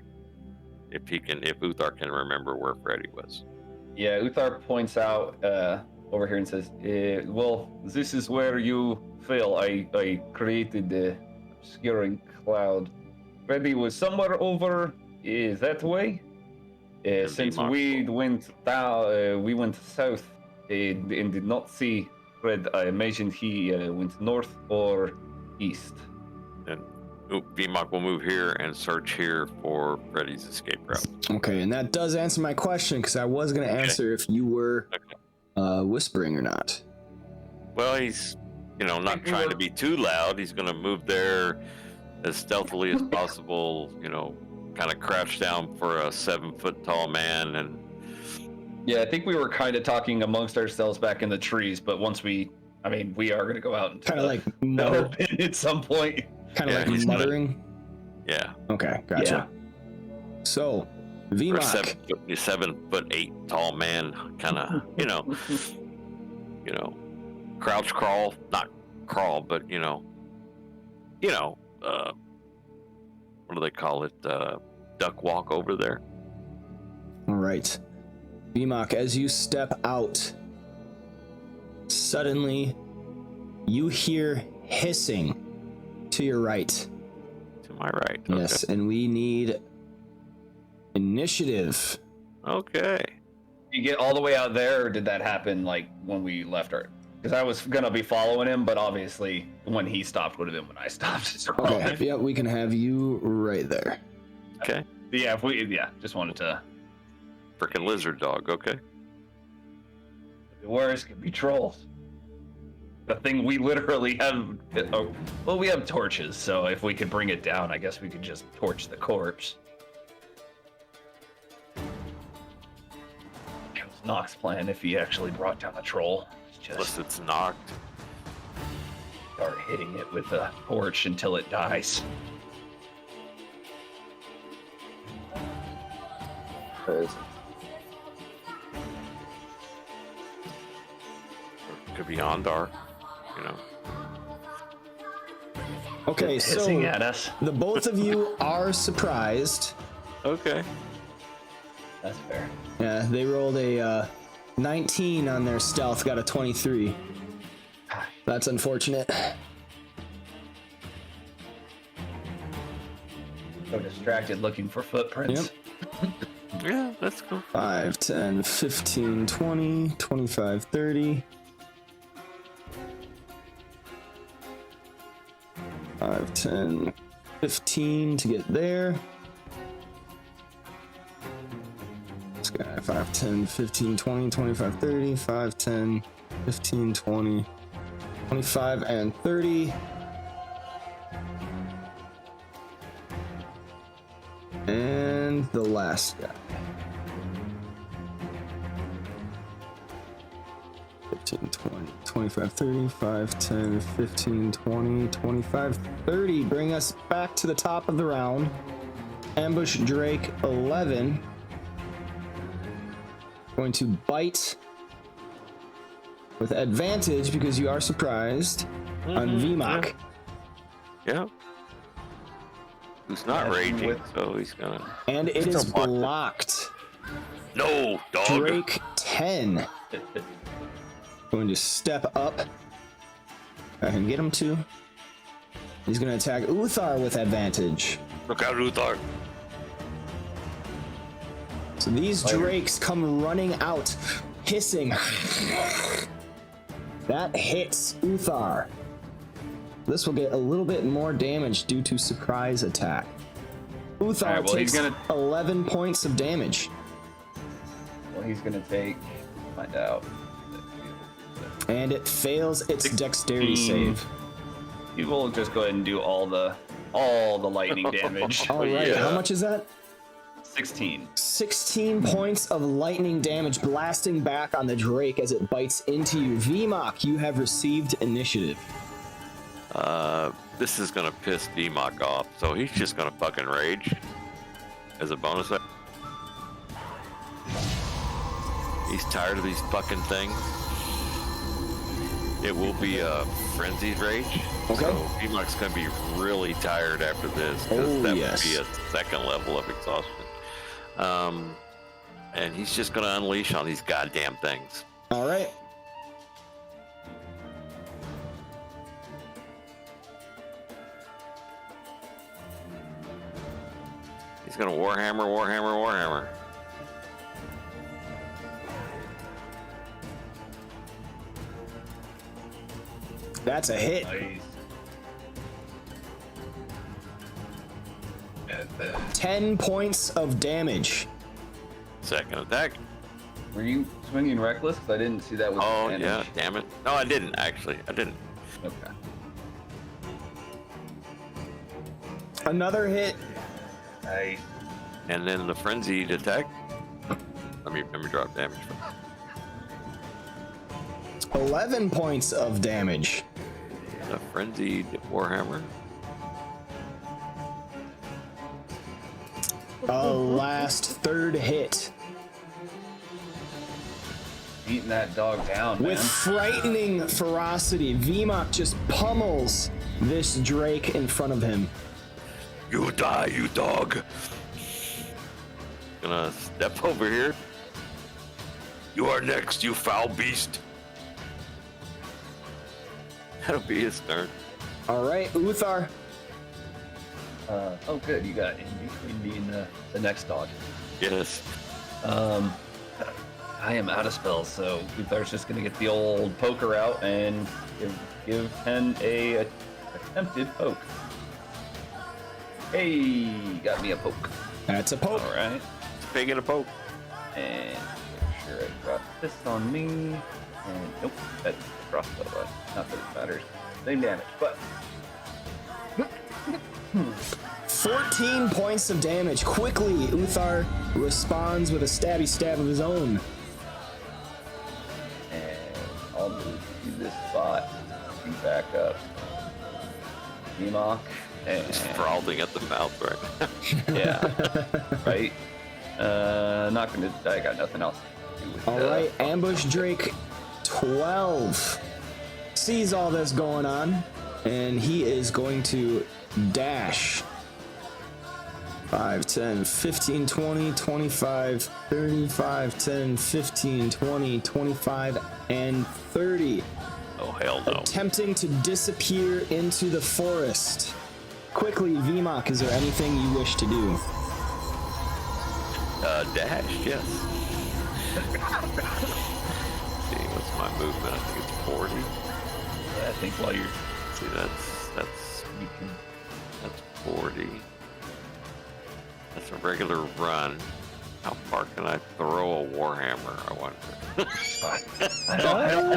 If Uthar can remember where Freddy was. Yeah, Uthar points out over here and says, well, this is where you fail. I created the obscuring cloud. Freddy was somewhere over that way. Since we went down, we went south and did not see Fred. I imagine he went north or east. And VMOC will move here and search here for Freddy's escape route. Okay, and that does answer my question, because I was going to answer if you were whispering or not. Well, he's, not trying to be too loud. He's going to move there as stealthily as possible, kind of crouch down for a 7-foot tall man and Yeah, I think we were kind of talking amongst ourselves back in the trees, but once we are going to go out into Kind of like the mutter, open at some point. kind of Yeah, like he's gonna- muttering. Yeah. Okay, gotcha. So, For a VMOC. 7'8" tall man, kind of, crouch crawl, not crawl, but what do they call it? Duck walk over there. All right. VMOC, as you step out, suddenly you hear hissing to your right. To my right. Okay. Yes, and we need initiative. Okay. You get all the way out there, or did that happen like when we left our? Because I was gonna be following him, but obviously when he stopped would have been when I stopped. So. Okay, yeah, we can have you right there. Okay. Yeah, just wanted to. Freaking lizard dog. Okay. The worst could be trolls. The thing we literally have. Well, we have torches, so if we could bring it down, I guess we could just torch the corpse. It was Nox's plan if he actually brought down the troll. Unless Just it's knocked. start hitting it with a torch until it dies. Could be Ondar. Okay, Hissing so at us. the both of you are surprised. Okay. That's fair. Yeah, they rolled a 19 on their stealth, got a 23. That's unfortunate. So distracted looking for footprints. Yeah, that's cool. 5, 10, 15, 20, 25, 30. 5, 10, 15 to get there. This guy, 5, 10, 15, 20, 25, 30. 5, 10, 15, 20, 25, and 30. And the last guy. 15, 20, 25, 30, 5, 10, 15, 20, 25, 30. Bring us back to the top of the round. Ambush Drake 11. Going to bite with advantage because you are surprised on VMOC. Yeah. Who's not Yeah, raging, with- so he's gonna. And it is Still blocked it. blocked. No, dog. Drake 10. Going to step up. I can get him to. He's going to attack Uthar with advantage. Look out, Uthar. So these drakes come running out, hissing. That hits Uthar. This will get a little bit more damage due to surprise attack. Uthar Alright, well, he's takes gonna- 11 points of damage. Well, he's gonna find out. And it fails its 16. dexterity save. He will just go ahead and do all the lightning damage. All right, yeah. how much is that? 16. 16 points of lightning damage blasting back on the Drake as it bites into you. VMOC, you have received initiative. This is gonna piss D-Mock off, so he's just gonna fucking rage as a bonus. He's tired of these fucking things. It will be a frenzied rage. Okay. So D-Mock's gonna be really tired after this because Oh, that yes. would be a second level of exhaustion. And he's just gonna unleash on these goddamn things. All right. He's gonna Warhammer, Warhammer, Warhammer. That's a hit. Nice. 10 points of damage. Second attack. Were you swinging reckless? Because I didn't see that with Oh advantage. yeah, damn it. No, I didn't actually. I didn't. Okay. Another hit. Nice. And then the frenzied attack. Let me drop damage. 11 points of damage. A frenzied warhammer. A last third hit. Beating that dog down, man. With frightening ferocity, Vimok just pummels this Drake in front of him. You die, you dog. Gonna step over here. You are next, you foul beast. That'll be his turn. All right, Uthar. Oh, good. You got in between me and the next dog. Yes. I am out of spells, so Uthar's just gonna get the old poker out and give Pen a attempted poke. Hey, got me a poke. That's a poke. All right. It's a pig and a poke. And make sure I drop this on me. And nope, that's the crossbow. Not that it matters. Same damage, but 14 points of damage. Quickly, Uthar responds with a stabby stab of his own. and I'll move to this spot. Be back up. Vimok. And Just frothing at the mouth right now. yeah, right. Not gonna. I got nothing else to do with All right, Ambush Drake 12 sees all this going on, and he is going to dash 5, 10, 15, 20, 25, 35, 10, 15, 20, 25, and 30. Oh, hell no. Attempting to disappear into the forest. Quickly, Vimok, is there anything you wish to do? Dash, yes. See, what's my movement? I think it's 40. Yeah, I think while you're See, that's you can. that's 40. That's a regular run. How far can I throw a warhammer? I wonder. I don't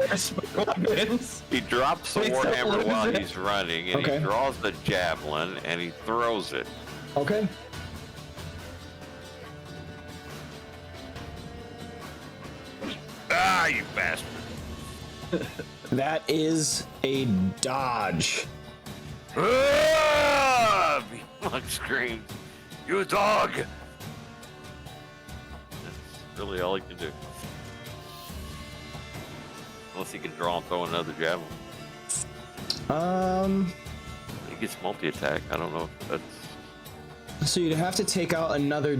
have some more weapons. He drops the Please don't warhammer lose while it. he's running, and Okay. he draws the javelin, and he throws it. Okay. Ah, you bastard! That is a dodge. Ah! Vimok screams, "You dog!" That's really all he can do. Unless he can draw and throw another javelin. He gets multi-attack. I don't know if that's... So you'd have to take out another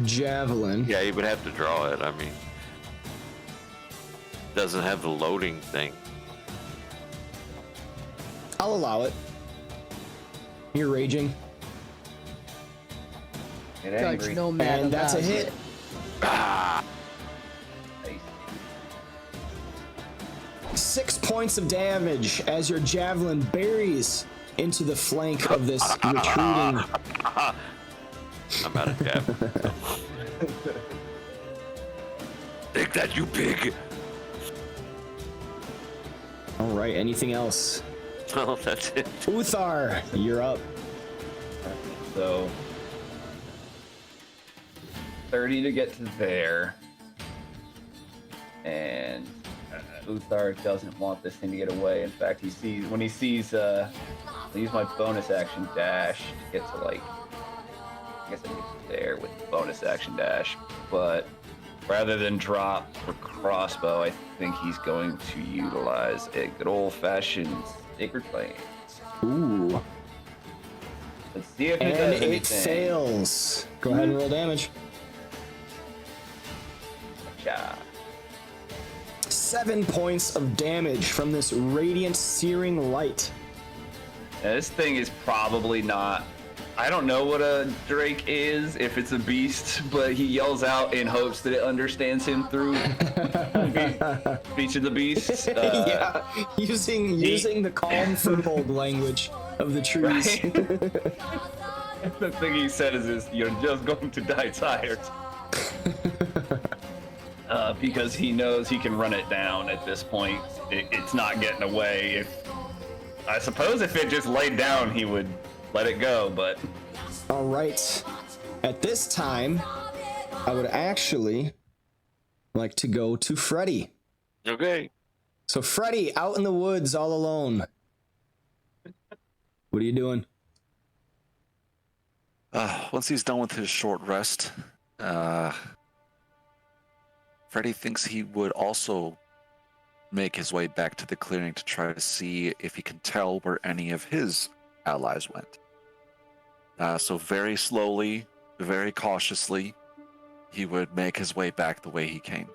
javelin. Yeah, he would have to draw it. I mean... Doesn't have the loading thing. I'll allow it. You're raging. Get Judge angry. no matter. And that's a hit. Ah! Nice. 6 points of damage as your javelin buries into the flank of this retreating. I'm out of javelin. Take that, you pig! All right, anything else? Well, that's it. Uthar, you're up. So 30 to get to there, and Uthar doesn't want this thing to get away. In fact, he sees when he sees. I'll use my bonus action dash to get to like. I guess I can get there with the bonus action dash, but rather than drop for crossbow, I think he's going to utilize a good old-fashioned sacred flame. Ooh. Let's see if it And does it anything. fails. Go ahead and roll damage. Ja. 7 points of damage from this radiant, searing light. Now, this thing is probably not. I don't know what a drake is, if it's a beast, but he yells out in hopes that it understands him through speech of the beast. Yeah, using the calm foothold language of the trees. Right? The thing he said is, "You're just going to die tired." Because he knows he can run it down at this point. It's not getting away. I suppose if it just laid down, he would let it go, but All right. At this time, I would actually like to go to Freddy. Okay. So Freddy, out in the woods all alone. What are you doing? Once he's done with his short rest, Freddy thinks he would also make his way back to the clearing to try to see if he can tell where any of his allies went. So very slowly, very cautiously, he would make his way back the way he came.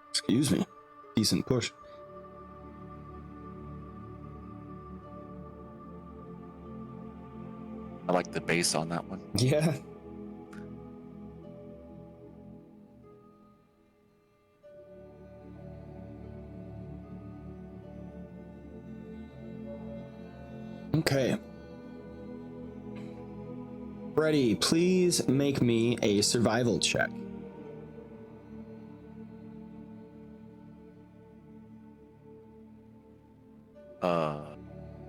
Excuse me. Decent push. I like the bass on that one. Yeah. Okay. Freddy, please make me a survival check.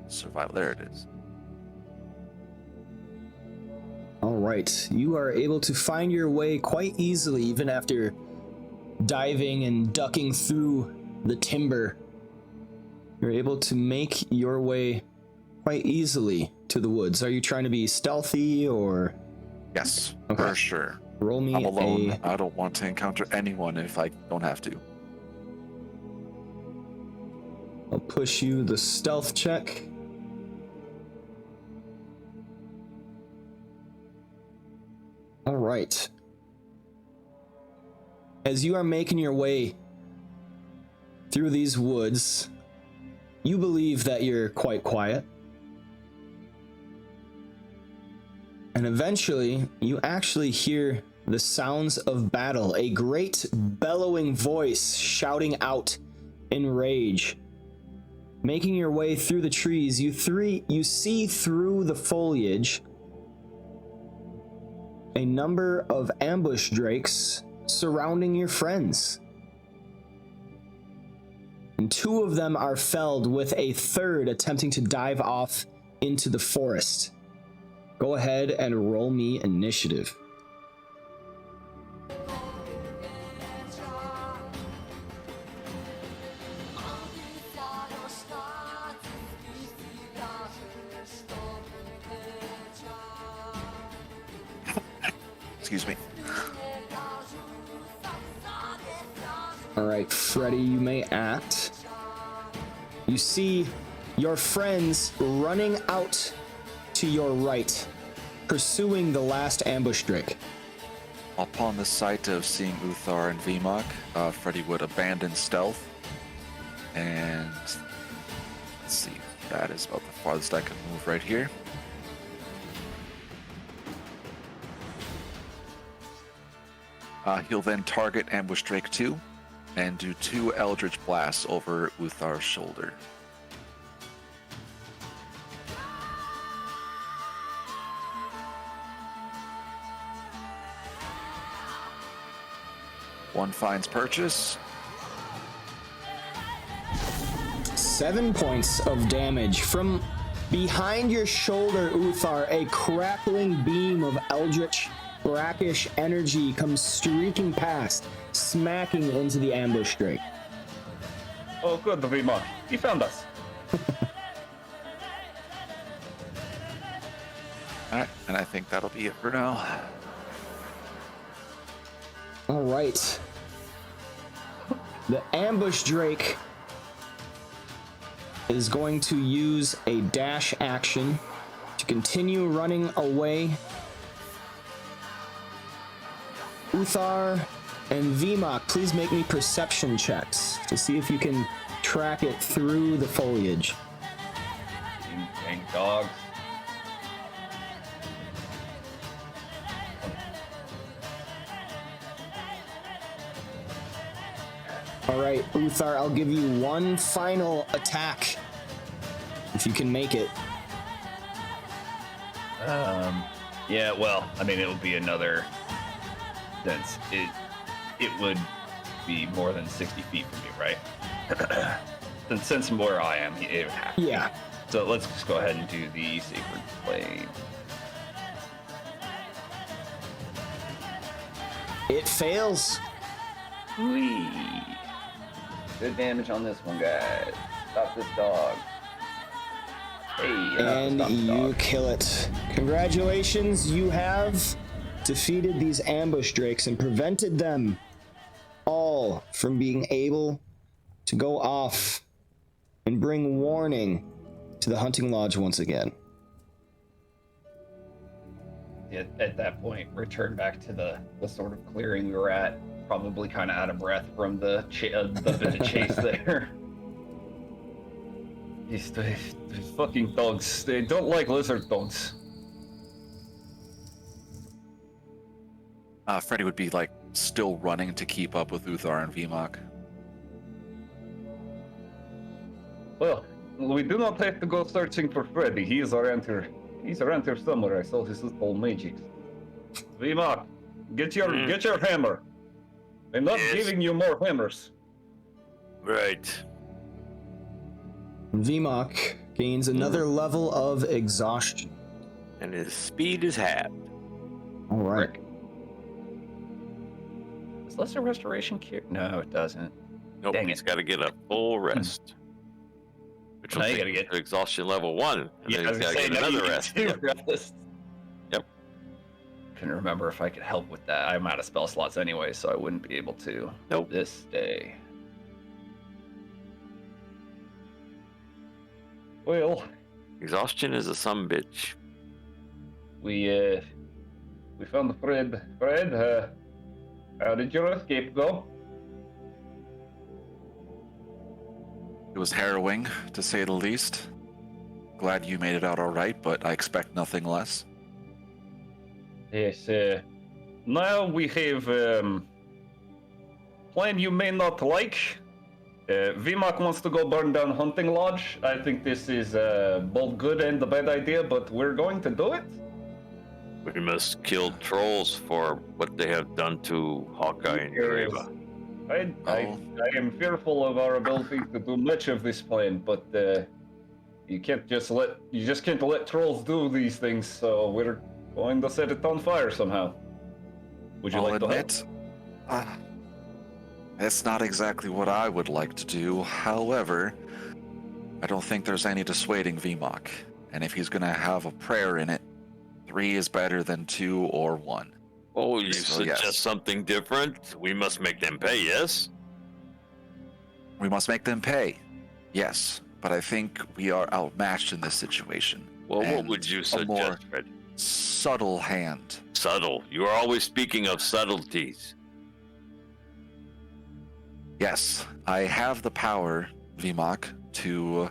Survival. There it is. All right. You are able to find your way quite easily, even after diving and ducking through the timber. You're able to make your way quite easily to the woods. Are you trying to be stealthy or? Yes, Okay. for sure. Roll me I'm alone. I don't want to encounter anyone if I don't have to. I'll push you the stealth check. All right. As you are making your way through these woods, you believe that you're quite quiet. And eventually, you actually hear the sounds of battle, a great bellowing voice shouting out in rage. Making your way through the trees, you see through the foliage a number of ambush drakes surrounding your friends. And two of them are felled, with a third attempting to dive off into the forest. Go ahead and roll me initiative. Excuse me. All right, Freddy, you may act. You see your friends running out to your right, pursuing the last ambush drake. Upon the sight of seeing Uthar and Vmok, Freddy would abandon stealth. And let's see, that is about the farthest I can move right here. He'll then target Ambush Drake 2 and do 2 Eldritch Blasts over Uthar's shoulder. One finds purchase. 7 points of damage. From behind your shoulder, Uthar, a crackling beam of eldritch, brackish energy comes streaking past, smacking into the ambush drake. Oh, good, the Vmok. He found us. Alright, and I think that'll be it for now. All right. The ambush drake is going to use a dash action to continue running away. Uthar and Vmok, please make me perception checks to see if you can track it through the foliage. You dang dogs. All right, Uthar, I'll give you one final attack if you can make it. Yeah, well, I mean, it would be another, since it would be more than 60 feet from me, right? Since where I am, it would have to. Yeah. So let's just go ahead and do the Sacred Flame. It fails. Whee! Good damage on this one, guys. Stop this dog. Hey, And you kill it. Congratulations, you have defeated these ambush drakes and prevented them all from being able to go off and bring warning to the hunting lodge once again. At that point, return back to the sort of clearing we were at. Probably kind of out of breath from the bit of chase there. These fucking dogs. They don't like lizard dogs. Freddy would be like still running to keep up with Uthar and Vimok. Well, we do not have to go searching for Freddy. He is around here. He's around here somewhere. I saw his little magic. Vimok, get your hammer. I'm not giving you more hammers. Right. Vimok gains another level of exhaustion. And his speed is halved. All right. Does Lesser Restoration cure? No, it doesn't. Nope, Dang he's it. got to get a full rest. Which will Now you take gotta him get- to exhaustion level 1. And Yeah, then I he's was got to saying, get now you another need rest. two Yep. rests. Yep. Couldn't remember if I could help with that. I'm out of spell slots anyway, so I wouldn't be able to. Nope. This day. Well, Exhaustion is a sumbitch. we found Fred. Fred, how did your escape go? It was harrowing, to say the least. Glad you made it out all right, but I expect nothing less. Yes, now we have plan you may not like. Vimok wants to go burn down Hunting Lodge. I think this is both good and a bad idea, but we're going to do it. We must kill trolls for what they have done to Hawkeye and Ureva. I am fearful of our ability to do much of this plan, but you just can't let trolls do these things, so we're going to set it on fire somehow. Would you I'll like to help? admit, it's not exactly what I would like to do. However, I don't think there's any dissuading Vimok. And if he's gonna have a prayer in it, 3 is better than 2 or 1. Oh, you So, suggest yes. something different? We must make them pay, yes? We must make them pay. Yes, but I think we are outmatched in this situation. Well, what And would you a more suggest, Fred? subtle hand. Subtle. You are always speaking of subtleties. Yes, I have the power, Vimok, to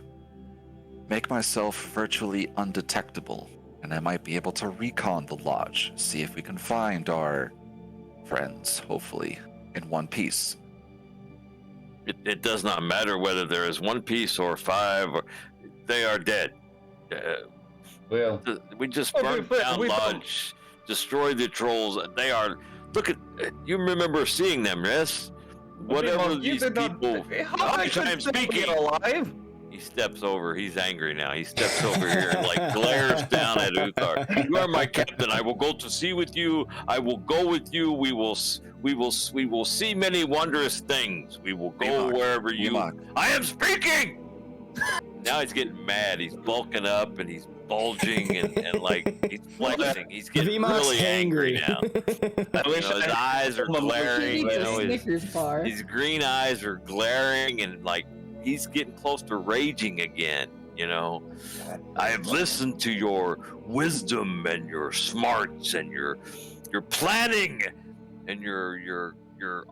make myself virtually undetectable, and I might be able to recon the lodge, see if we can find our friends, hopefully, in one piece. It does not matter whether there is 1 piece or 5, or they are dead. Well, We just Okay, burned but down we don't- Lodge, destroyed the trolls. They are. Look at. You remember seeing them, yes? Whatever you these did not- people. How I'm I could still be speaking. alive? He steps over. He's angry now. He steps over here and like glares down at Uthar. You are my captain. I will go to sea with you. I will go with you. We will see many wondrous things. We will go Vimok, wherever you. Vimok. I am speaking. Now he's getting mad. He's bulking up and he's bulging and like he's flexing. He's getting Vimok's really angry hangry. now. I wish His I- eyes are He glaring. He You needs know, a his, Snickers bar. his green eyes are glaring and like he's getting close to raging again. You know, I have listened to your wisdom and your smarts and your planning and your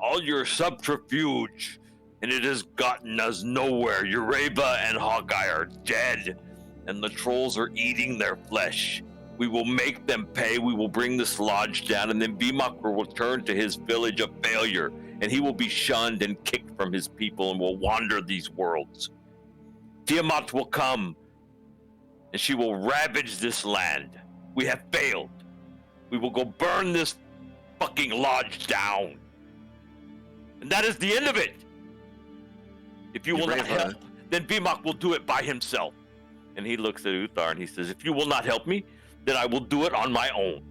all your subterfuge, and it has gotten us nowhere. Ureva and Hawkeye are dead, and the trolls are eating their flesh. We will make them pay. We will bring this lodge down, and then Vimok will return to his village of failure, and he will be shunned and kicked from his people and will wander these worlds. Tiamat will come, and she will ravage this land. We have failed. We will go burn this fucking lodge down. And that is the end of it. If you will not Ureva. help, then Vimok will do it by himself. And he looks at Uthar and he says, "If you will not help me, then I will do it on my own.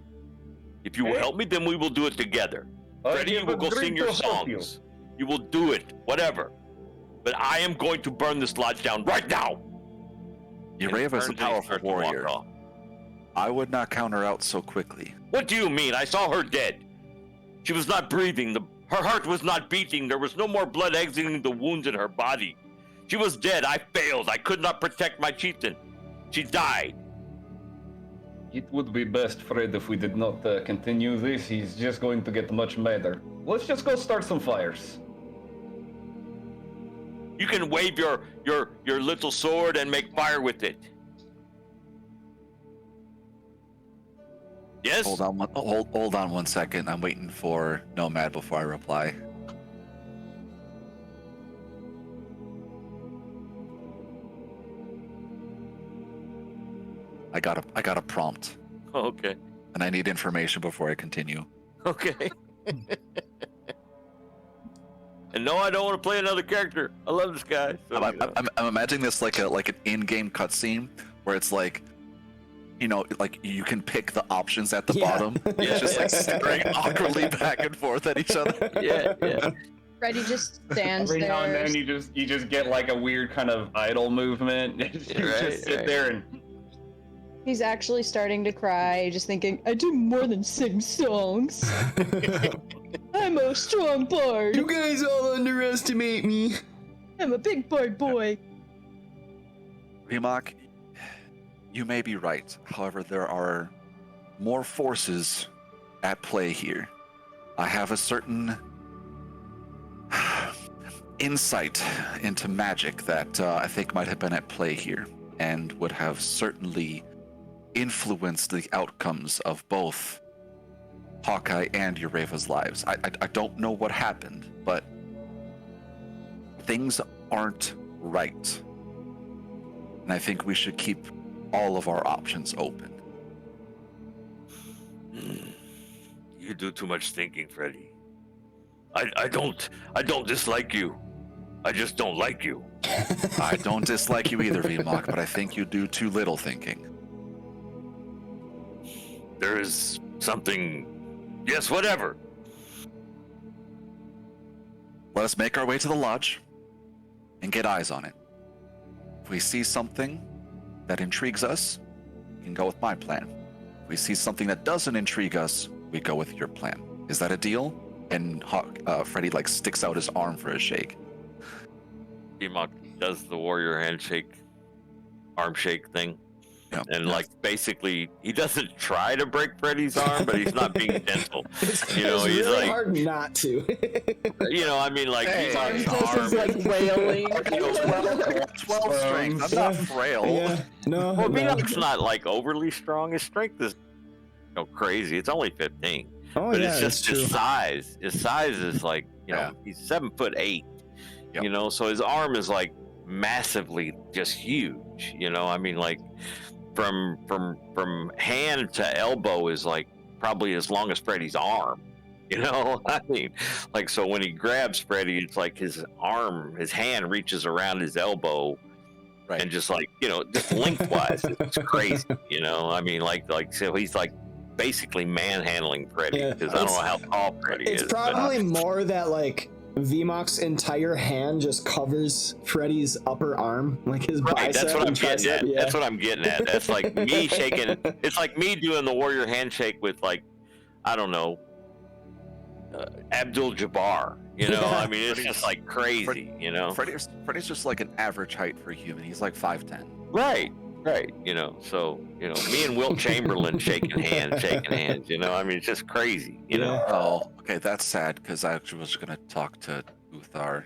If you will help me, then we will do it together. Freddy, you will go sing your songs. You will do it, whatever. But I am going to burn this lodge down right now." Ureva is a powerful warrior. I would not count her out so quickly. What do you mean? I saw her dead. She was not breathing. Her heart was not beating. There was no more blood exiting the wounds in her body. She was dead. I failed. I could not protect my chieftain. She died. It would be best, Fred, if we did not continue this. He's just going to get much madder. Let's just go start some fires. You can wave your little sword and make fire with it. Yes? Hold on one second. I'm waiting for tNomad before I reply. I got a prompt, Okay. and I need information before I continue. Okay. And no, I don't want to play another character. I love this guy. So, I'm imagining this like an in-game cutscene where it's like, you know, like you can pick the options at the bottom. It's just like staring awkwardly back and forth at each other. Yeah. Freddy just stands Every there. now and then you just get like a weird kind of idle movement. You just sit there and He's actually starting to cry, just thinking, I do more than sing songs. I'm a strong bard. You guys all underestimate me. I'm a big bard boy. Rimak, you may be right. However, there are more forces at play here. I have a certain insight into magic that I think might have been at play here and would have certainly influenced the outcomes of both Hawkeye and Ureva's lives. I don't know what happened, but things aren't right. And I think we should keep all of our options open. You do too much thinking, Freddy. I don't dislike you. I just don't like you. I don't dislike you either, Vmok, but I think you do too little thinking. There is something... Yes, whatever. Let us make our way to the lodge and get eyes on it. If we see something that intrigues us, we can go with my plan. If we see something that doesn't intrigue us, we go with your plan. Is that a deal? And Freddy sticks out his arm for a shake. Emok does the warrior handshake, arm shake thing. Yeah. And basically, he doesn't try to break Freddy's arm, but he's not being gentle. It's he's really hard not to. he's on his Just arm. is like wailing. 12 strength. I'm not frail. Yeah, no. Well, no. Emok's not overly strong. His strength is crazy. It's only 15. Oh, But yeah, it's just that's his true. size. His size is Yeah. he's 7'8". Yep. So his arm is massively just huge. From hand to elbow is probably as long as Freddy's arm. So when he grabs Freddy, it's like his hand reaches around his elbow, Right. and just just lengthwise, it's crazy. So he's basically manhandling Freddy, Yeah, because I don't know how tall Freddy It's is. but- probably more that Vmok's entire hand just covers Freddy's upper arm, his Right, bicep. that's what I'm and getting tricep. at. Yeah. That's what I'm getting at. That's like me shaking. It's like me doing the warrior handshake with I don't know, Abdul Jabbar. It's just crazy. Freddy's just an average height for a human. He's 5'10". Right. So me and Wilt Chamberlain shaking hands. It's just crazy. Oh, okay, that's sad, because I actually was going to talk to Uthar.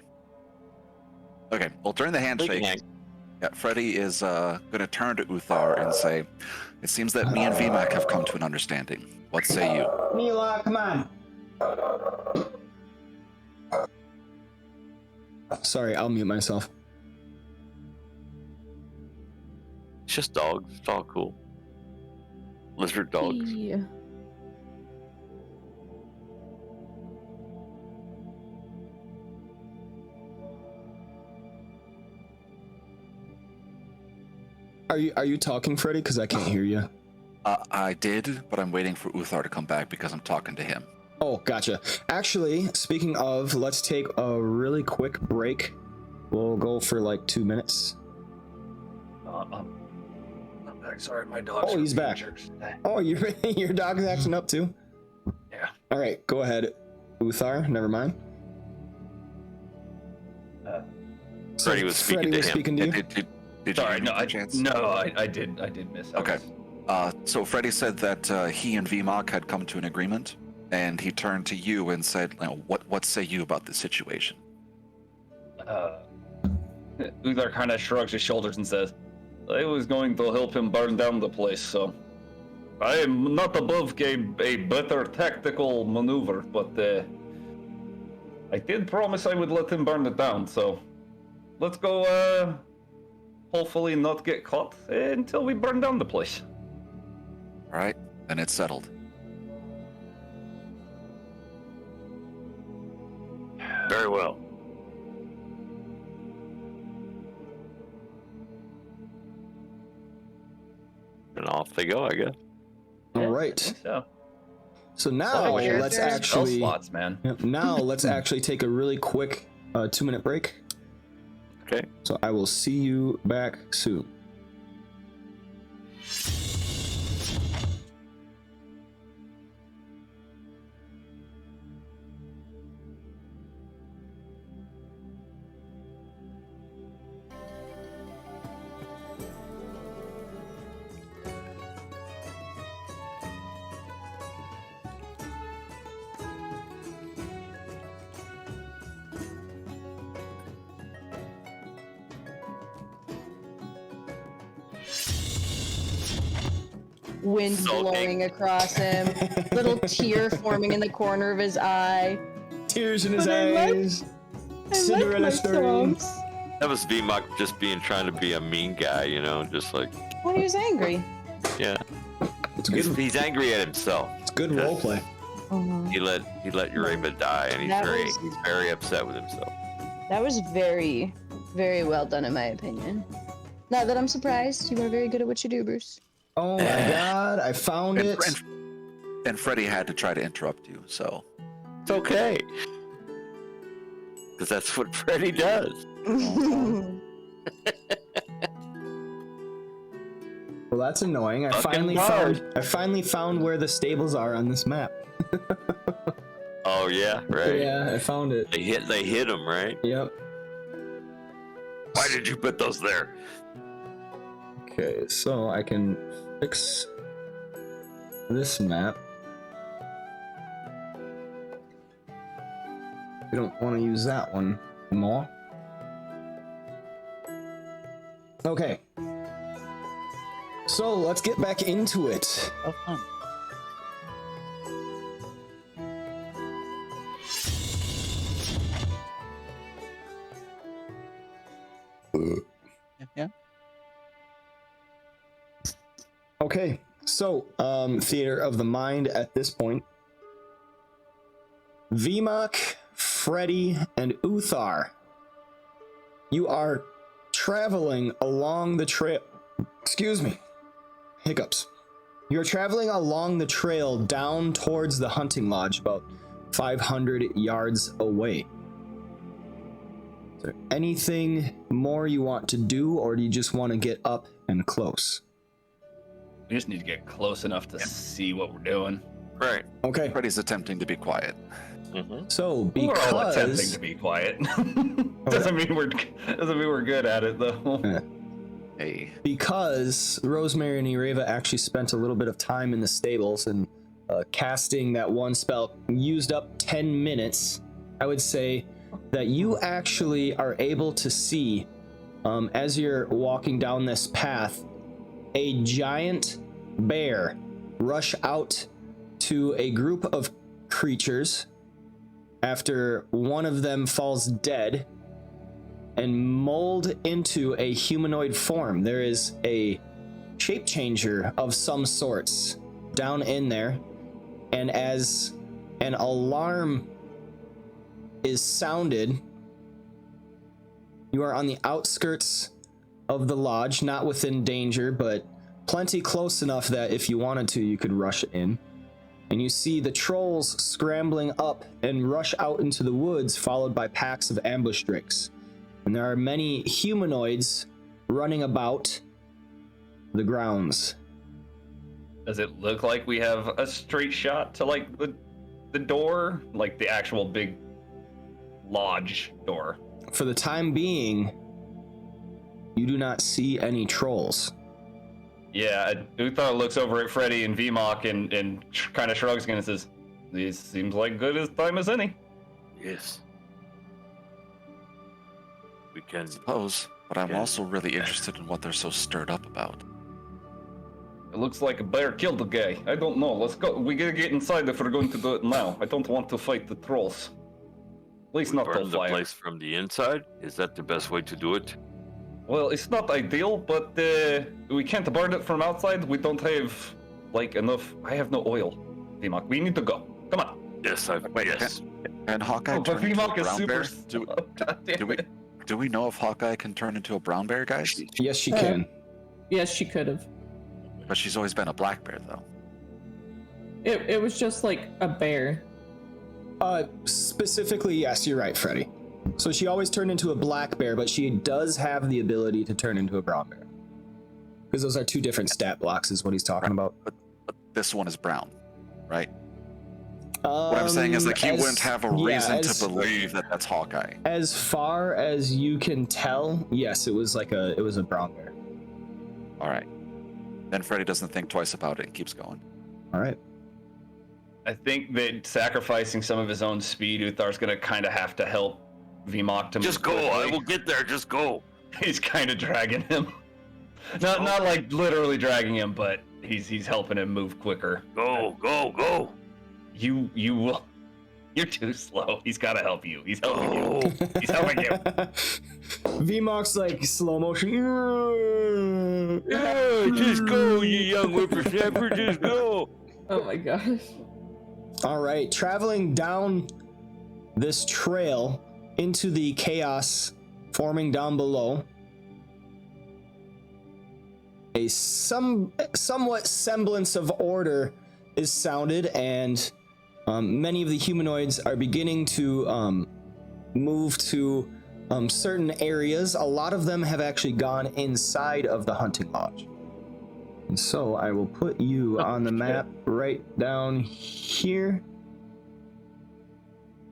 Okay, well, during the handshake, Freddy is going to turn to Uthar and say, it seems that me and Vmok have come to an understanding. What say you? Mila, come on. Sorry, I'll mute myself. It's just dogs. It's all cool. Lizard dogs. Yeah. Are you talking, Freddy? Because I can't hear you. I did, but I'm waiting for Uthar to come back because I'm talking to him. Oh, gotcha. Actually, speaking of, let's take a really quick break. We'll go for like 2 minutes. I'm back. Sorry, my dog's. Oh, he's back. Oh, your dog's acting up too? Yeah. All right, go ahead, Uthar. Never mind. So Freddy was speaking to him. speaking to you? Did you Sorry, give me a chance? I did miss. Okay. So Freddy said that he and VMOC had come to an agreement, and he turned to you and said, "What say you about this situation?" Uthar kind of shrugs his shoulders and says, "I was going to help him burn down the place, so I am not above a better tactical maneuver, but I did promise I would let him burn it down, so let's go, hopefully not get caught until we burn down the place." All right, then it's settled. Very well. And off they go, I guess. All right. So, So now your let's turn. actually. slots, man. Yep, now let's actually take a really quick 2-minute break. Okay. So I will see you back soon. Wind Sulking. blowing across him, little tear forming in the corner of his eye. Tears in his But I like- eyes. I Cinderella like my story. songs. That was VMOC just trying to be a mean guy, just like, Well, he was angry. yeah. It's good. He's angry at himself. It's good roleplay. He let Ureba die, and That he's was- very upset with himself. That was very, very well done, in my opinion. Not that I'm surprised. You are very good at what you do, Bruce. Oh my god, I found And, it. and Freddy had to try to interrupt you, so It's okay. Because that's what Freddy does. Well, that's annoying. I Fucking finally found where the stables are on this map. Oh yeah, right. Yeah, I found it. They hit him, right? Yep. Why did you put those there? Okay, so I can fix this map. We don't want to use that one more. Okay. So let's get back into it. have fun. Yeah. Okay, so theater of the mind at this point. VMOC, Freddy, and Uthar. You are traveling along the trail. Excuse me. Hiccups. You're traveling along the trail down towards the hunting lodge, about 500 yards away. Is there anything more you want to do, or do you just want to get up and close? We just need to get close enough to see what we're doing. Right. Okay, Freddy's attempting to be quiet. Mm-hmm. so We're all attempting because to be quiet. doesn't mean we're good at it though. Hey. because Rosemary and Ireva actually spent a little bit of time in the stables and casting that one spell used up 10 minutes, I would say that you actually are able to see, as you're walking down this path, a giant bear rush out to a group of creatures after one of them falls dead and mold into a humanoid form. There is a shape changer of some sorts down in there, and as an alarm is sounded, you are on the outskirts of the lodge, not within danger, but plenty close enough that if you wanted to, you could rush in. And you see the trolls scrambling up and rush out into the woods, followed by packs of ambush drakes. And there are many humanoids running about the grounds. Does it look like we have a straight shot to like the door, like the actual big lodge door? For the time being, you do not see any trolls. Yeah, Uthar looks over at Freddy and VMOC and kind of shrugs again and says, "This seems like good as time as any." Yes. We can. Suppose, but I'm also really interested in what they're so stirred up about. It looks like a bear killed the guy. I don't know. Let's go. We gotta get inside if we're going to do it now. I don't want to fight the trolls. At least not burn the the fire. place from the inside. Is that the best way to do it? Well, it's not ideal, but we can't burn it from outside. We don't have like enough. I have no oil. VMOC, we need to go. Come on. Yes, yes. And Hawkeye Oh, but turn into a VMOC is brown super bear? slow. God damn it. Do we know if Hawkeye can turn into a brown bear, guys? Yes, she can. Yes, she could have. But she's always been a black bear, though. It was just like a bear. Specifically, yes, you're right, Freddy. So she always turned into a black bear, but she does have the ability to turn into a brown bear. Because those are two different stat blocks, is what he's talking about. But this one is brown, right? What I'm saying is, like, he wouldn't have a reason to believe that that's Hawkeye. As far as you can tell, yes, it was a brown bear. All right. Then Freddy doesn't think twice about it and keeps going. All right. I think that sacrificing some of his own speed, Uthar's gonna kind of have to help VMOC to Just move go. quickly. I will get there. Just go. He's kind of dragging him. Not like literally dragging him, but he's helping him move quicker. Go. Go. Go. You will. You're too slow. He's got to help you. He's helping Go. you. He's helping you. VMOC's like slow motion. Yeah, just go, you young whippersnapper. Just go. Oh my gosh. All right, traveling down this trail into the chaos forming down below, a somewhat semblance of order is sounded, and many of the humanoids are beginning to move to certain areas. A lot of them have actually gone inside of the hunting lodge. And so I will put you on the map right down here.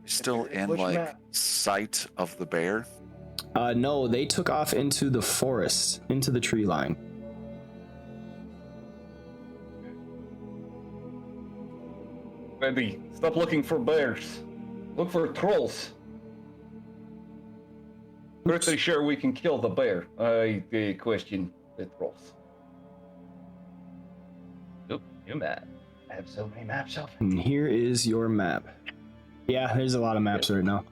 Still in, like, sight of the bear? No, they took off into the forest, into the tree line. Freddy, stop looking for bears. Look for trolls. Pretty sure we can kill the bear. I question the trolls. Oop, new map. I have so many maps open. And here is your map. Yeah, there's a lot of maps right now.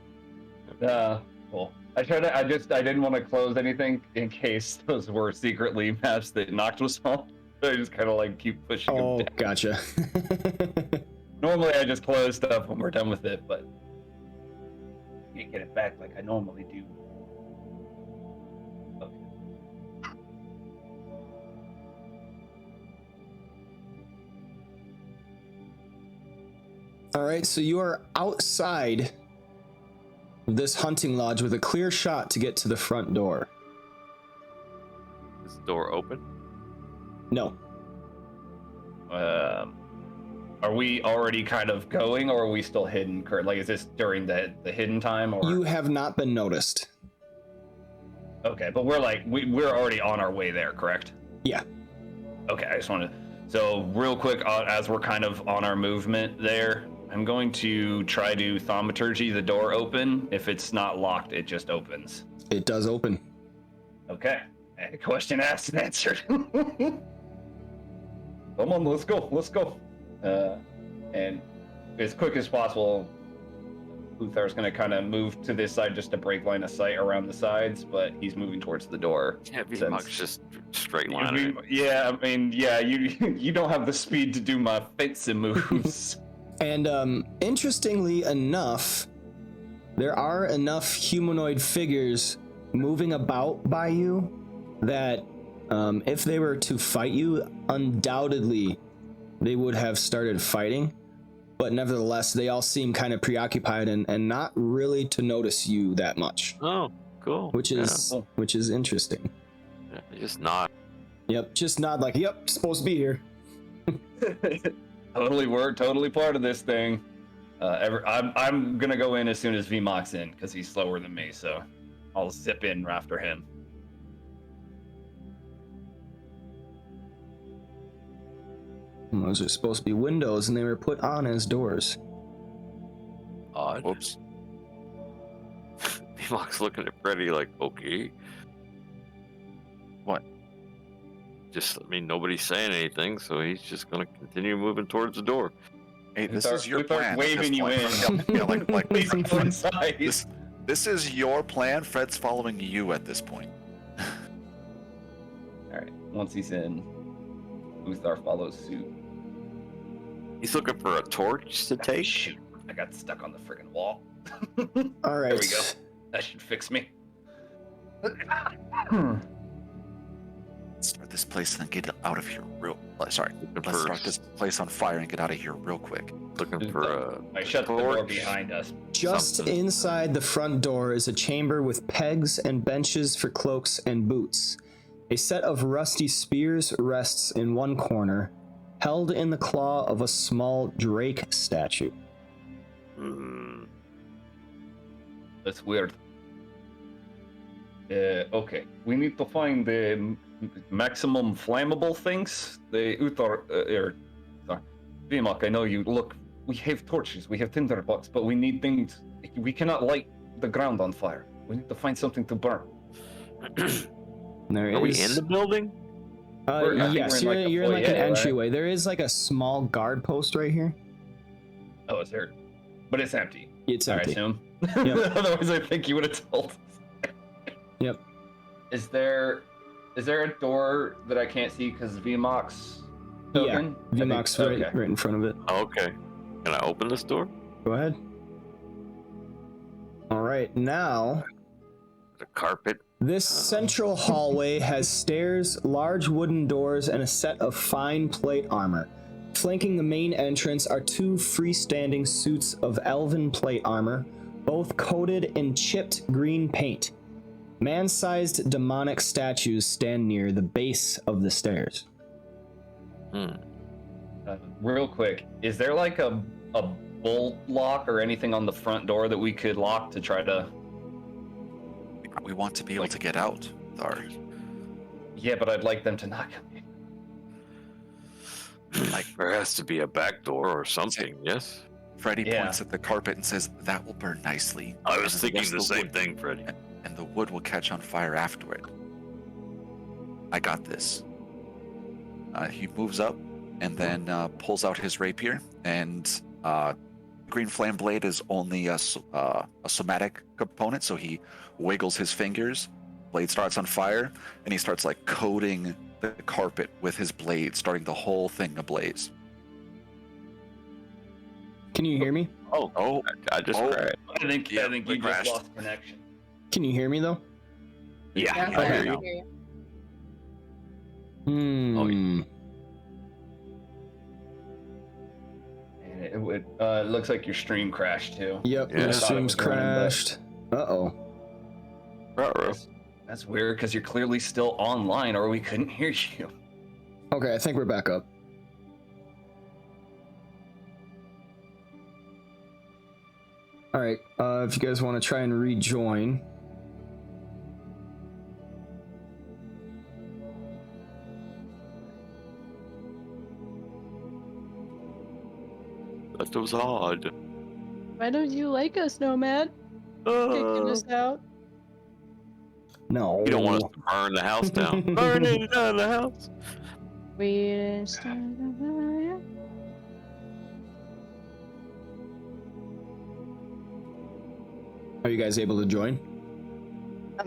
Cool. I didn't want to close anything in case those were secretly maps that Noct was on. So I just kind of like keep pushing them Oh, down. gotcha. Normally I just close stuff when we're done with it, but can't get it back like I normally do. Okay. All right, so you are outside this hunting lodge with a clear shot to get to the front door. Is the door open? No. Are we already kind of going, or are we still hidden? Like, is this during the hidden time, or? You have not been noticed. Okay, but we're like we're already on our way there, correct? Yeah. Okay, I just wanted. So real quick, as we're kind of on our movement there, I'm going to try to thaumaturgy the door open. If it's not locked, it just opens. It does open. Okay, question asked and answered. Come on, let's go. And as quick as possible, Uthar's going to kind of move to this side just to break line of sight around the sides, but he's moving towards the door. Yeah, VMOC's just straight line. Yeah, I mean, yeah, you don't have the speed to do my fancy moves. And interestingly enough, there are enough humanoid figures moving about by you that if they were to fight you, undoubtedly they would have started fighting. But nevertheless, they all seem kind of preoccupied and not really to notice you that much, Oh, cool. which is interesting. Yeah, just not. Yep, just nod like, yep, supposed to be here. We're totally part of this thing. I'm gonna go in as soon as VMOC's in because he's slower than me, so I'll zip in after him. Those are supposed to be windows, and they were put on as doors. Odd. Whoops. Mark's looking at Freddy like, okay. What? Nobody's saying anything, so he's just gonna continue moving towards the door. Hey, this start- is your we start plan. at waving this you point. in. Yeah, like Please go inside. this is your plan. Fred's following you at this point. All right. Once he's in, Uthar follows suit. He's looking for a torch to take. Shoot! I got stuck on the friggin' wall. All right. There we go. That should fix me. Start this place and then get out of here real. Sorry, let's First. start this place on fire and get out of here real quick. Looking for a I shut the door torch. behind us. Just Something. inside the front door is a chamber with pegs and benches for cloaks and boots. A set of rusty spears rests in one corner, held in the claw of a small drake statue. That's weird. Okay, we need to find the maximum flammable things. The Uthar, Vimak, I know you. Look, we have torches, we have tinderbox, but we need things. We cannot light the ground on fire. We need to find something to burn. There Are we is- in the building? I think yes, we're in, like, you're the in like an foyer, right? entryway. There is like a small guard post right here. Oh, it's there, but it's empty. It's I empty. assume. Yep. Otherwise, I think you would have told us. Yep. Is there a door that I can't see because VMOC's Yeah, token? I think- VMOC's okay. right in front of it. Okay. Can I open this door? Go ahead. All right, now The carpet. this central hallway has stairs, large wooden doors, and a set of fine plate armor. Flanking the main entrance are two freestanding suits of elven plate armor, both coated in chipped green paint. Man-sized demonic statues stand near the base of the stairs. Real quick, is there like a bolt lock or anything on the front door that we could lock to try to? We want to be able to get out, Thar. Yeah, but I'd like them to not come in. Like There has to be a back door or something, yes? Freddy Yeah. points at the carpet and says, "That will burn nicely." I was And thinking yes, the same wood- thing, Freddy. And the wood will catch on fire afterward. I got this. He moves up and then pulls out his rapier, and green flame blade is only a somatic component, so he wiggles his fingers, blade starts on fire, and he starts like coating the carpet with his blade, starting the whole thing ablaze. Can you hear me? Oh, I just Oh. cried. I think Yeah, you we just crashed. lost connection. Can you hear me though? Yeah, Yeah, I I hear hear you. Hmm. Oh, yeah. And it looks like your stream crashed too. Yep, Yeah. your I thought it stream's was running, but- crashed. Uh-oh. Ruh-roh. That's weird because you're clearly still online, or we couldn't hear you. Okay, I think we're back up. All right, if you guys want to try and rejoin. That was odd. Why don't you like us, Nomad? Kicking us out. No. You don't want us to burn the house down. Burn it down the house. We started a fire. Are you guys able to join?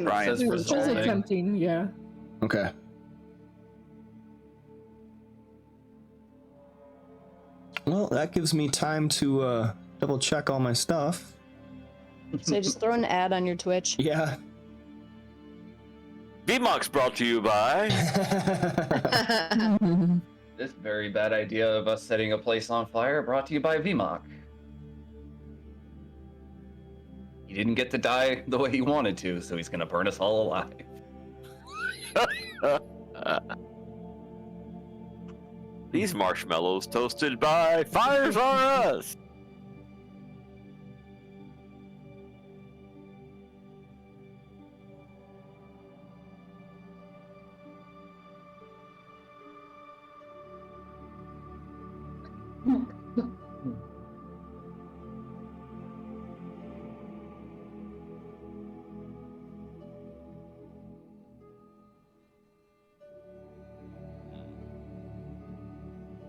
Brian. Says It was resolving. attempting, yeah. Okay. Well, that gives me time to double check all my stuff. So just throw an ad on your Twitch. Yeah. VMOX brought to you by. This very bad idea of us setting a place on fire brought to you by VMOC. He didn't get to die the way he wanted to, so he's gonna burn us all alive. These marshmallows toasted by Fires R Us.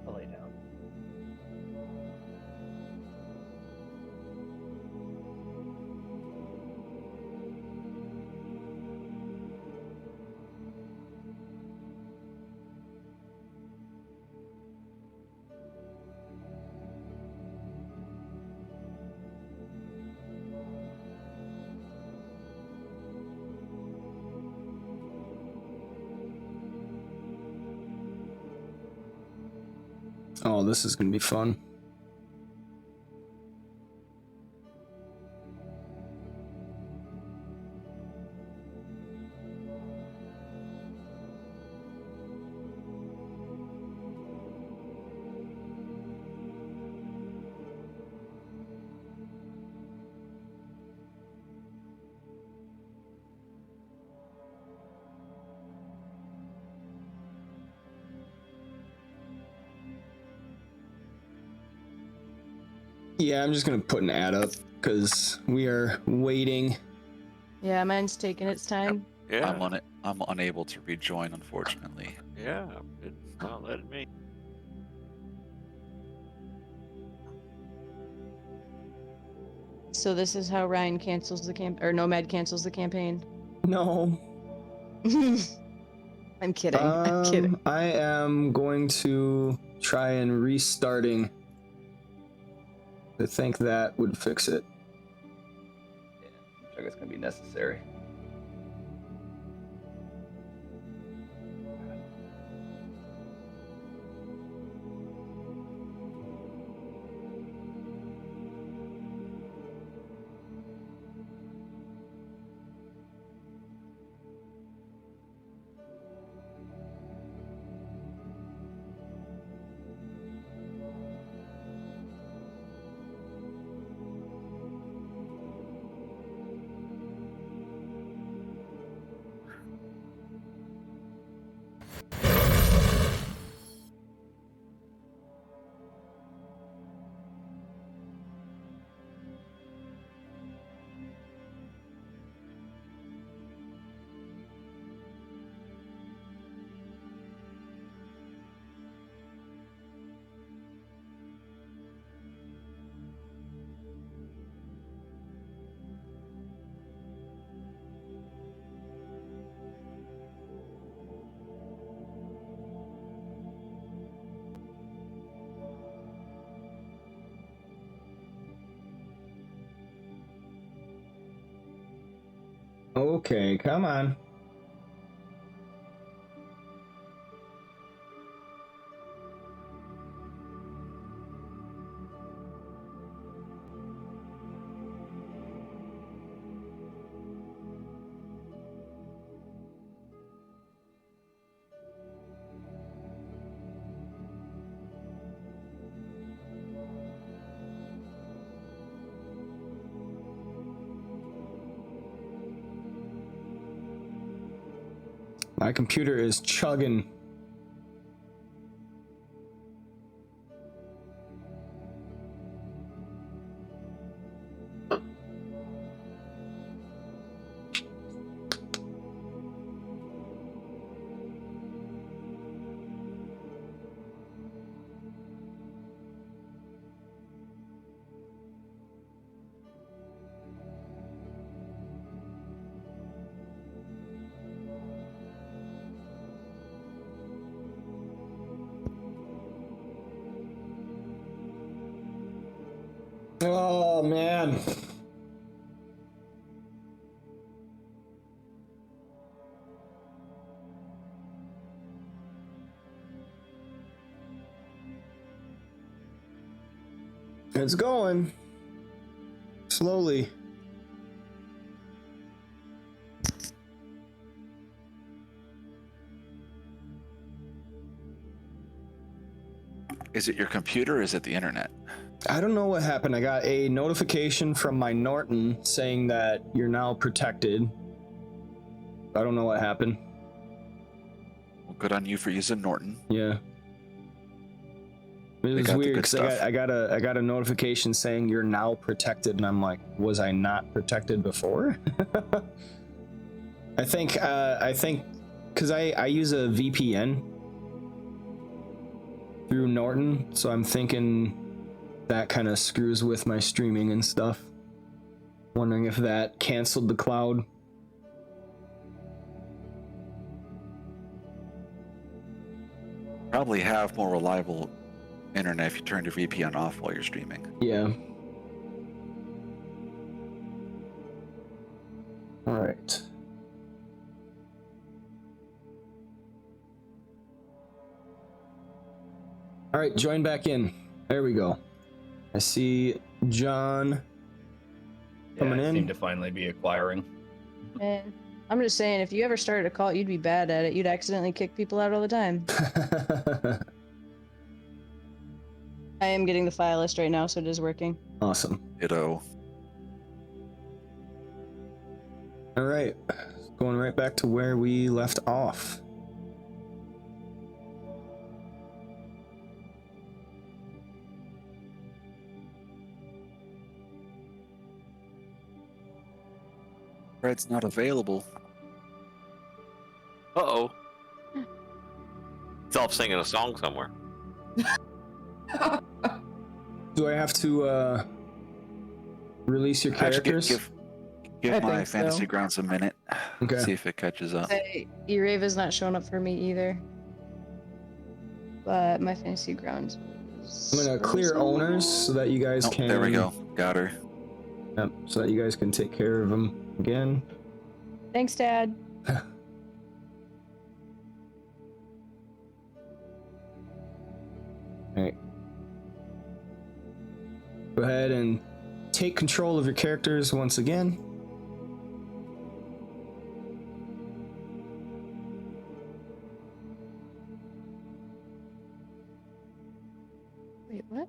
I'll lay down. Oh, this is gonna be fun. Yeah, I'm just gonna put an ad up because we are waiting. Yeah, mine's taking its time. Yeah, I'm unable to rejoin, unfortunately. yeah, it's not letting me. So this is how Ryan cancels the or Nomad cancels the campaign. No. I'm kidding. I'm kidding. I am going to try and restarting. I think that would fix it. Yeah, looks like it's gonna be necessary. Okay, come on. My computer is chugging. Oh man. It's going. Slowly. Is it your computer or is it the internet? I don't know what happened. I got a notification from my Norton saying that you're now protected. I don't know what happened. Well, good on you for using Norton. Yeah. It was got the weird good because stuff. I got a notification saying you're now protected, and I'm like, was I not protected before? I think because I use a VPN through Norton, so I'm thinking that kind of screws with my streaming and stuff. Wondering if that canceled the cloud. Probably have more reliable internet if you turn your VPN off while you're streaming. Yeah. All right. All right, join back in. There we go. I see John coming in. Seem to finally be acquiring. And I'm just saying, if you ever started a cult, you'd be bad at it. You'd accidentally kick people out all the time. I am getting the file list right now, so it is working. Awesome. Ditto. All right, going right back to where we left off. Fred's not available. Uh-oh. It's off singing a song somewhere. Do I have to release your Actually, characters? give I my think so. fantasy grounds a minute. Okay. See if it catches up. Say, Ereva's not showing up for me either. But my fantasy grounds. I'm gonna clear owners so that you guys Oh, can. there we go. Got her. Yep, so that you guys can take care of them again. Thanks, Dad. Alright. Go ahead and take control of your characters once again. Wait, what?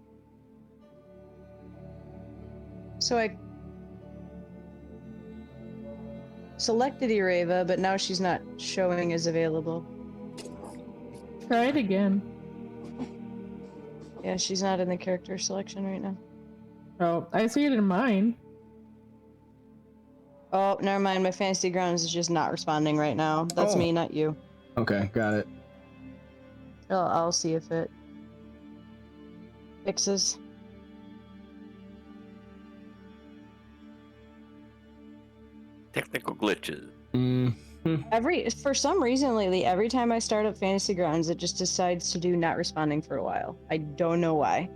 So I selected Ereva, but now she's not showing as available. Try it again. Yeah, she's not in the character selection right now. Oh, I see it in mine. Oh, never mind. My fantasy grounds is just not responding right now. That's Oh. me, not you. Okay, got it. I'll see if it fixes. Technical glitches. For some reason lately, every time I start up Fantasy Grounds, it just decides to do not responding for a while. I don't know why.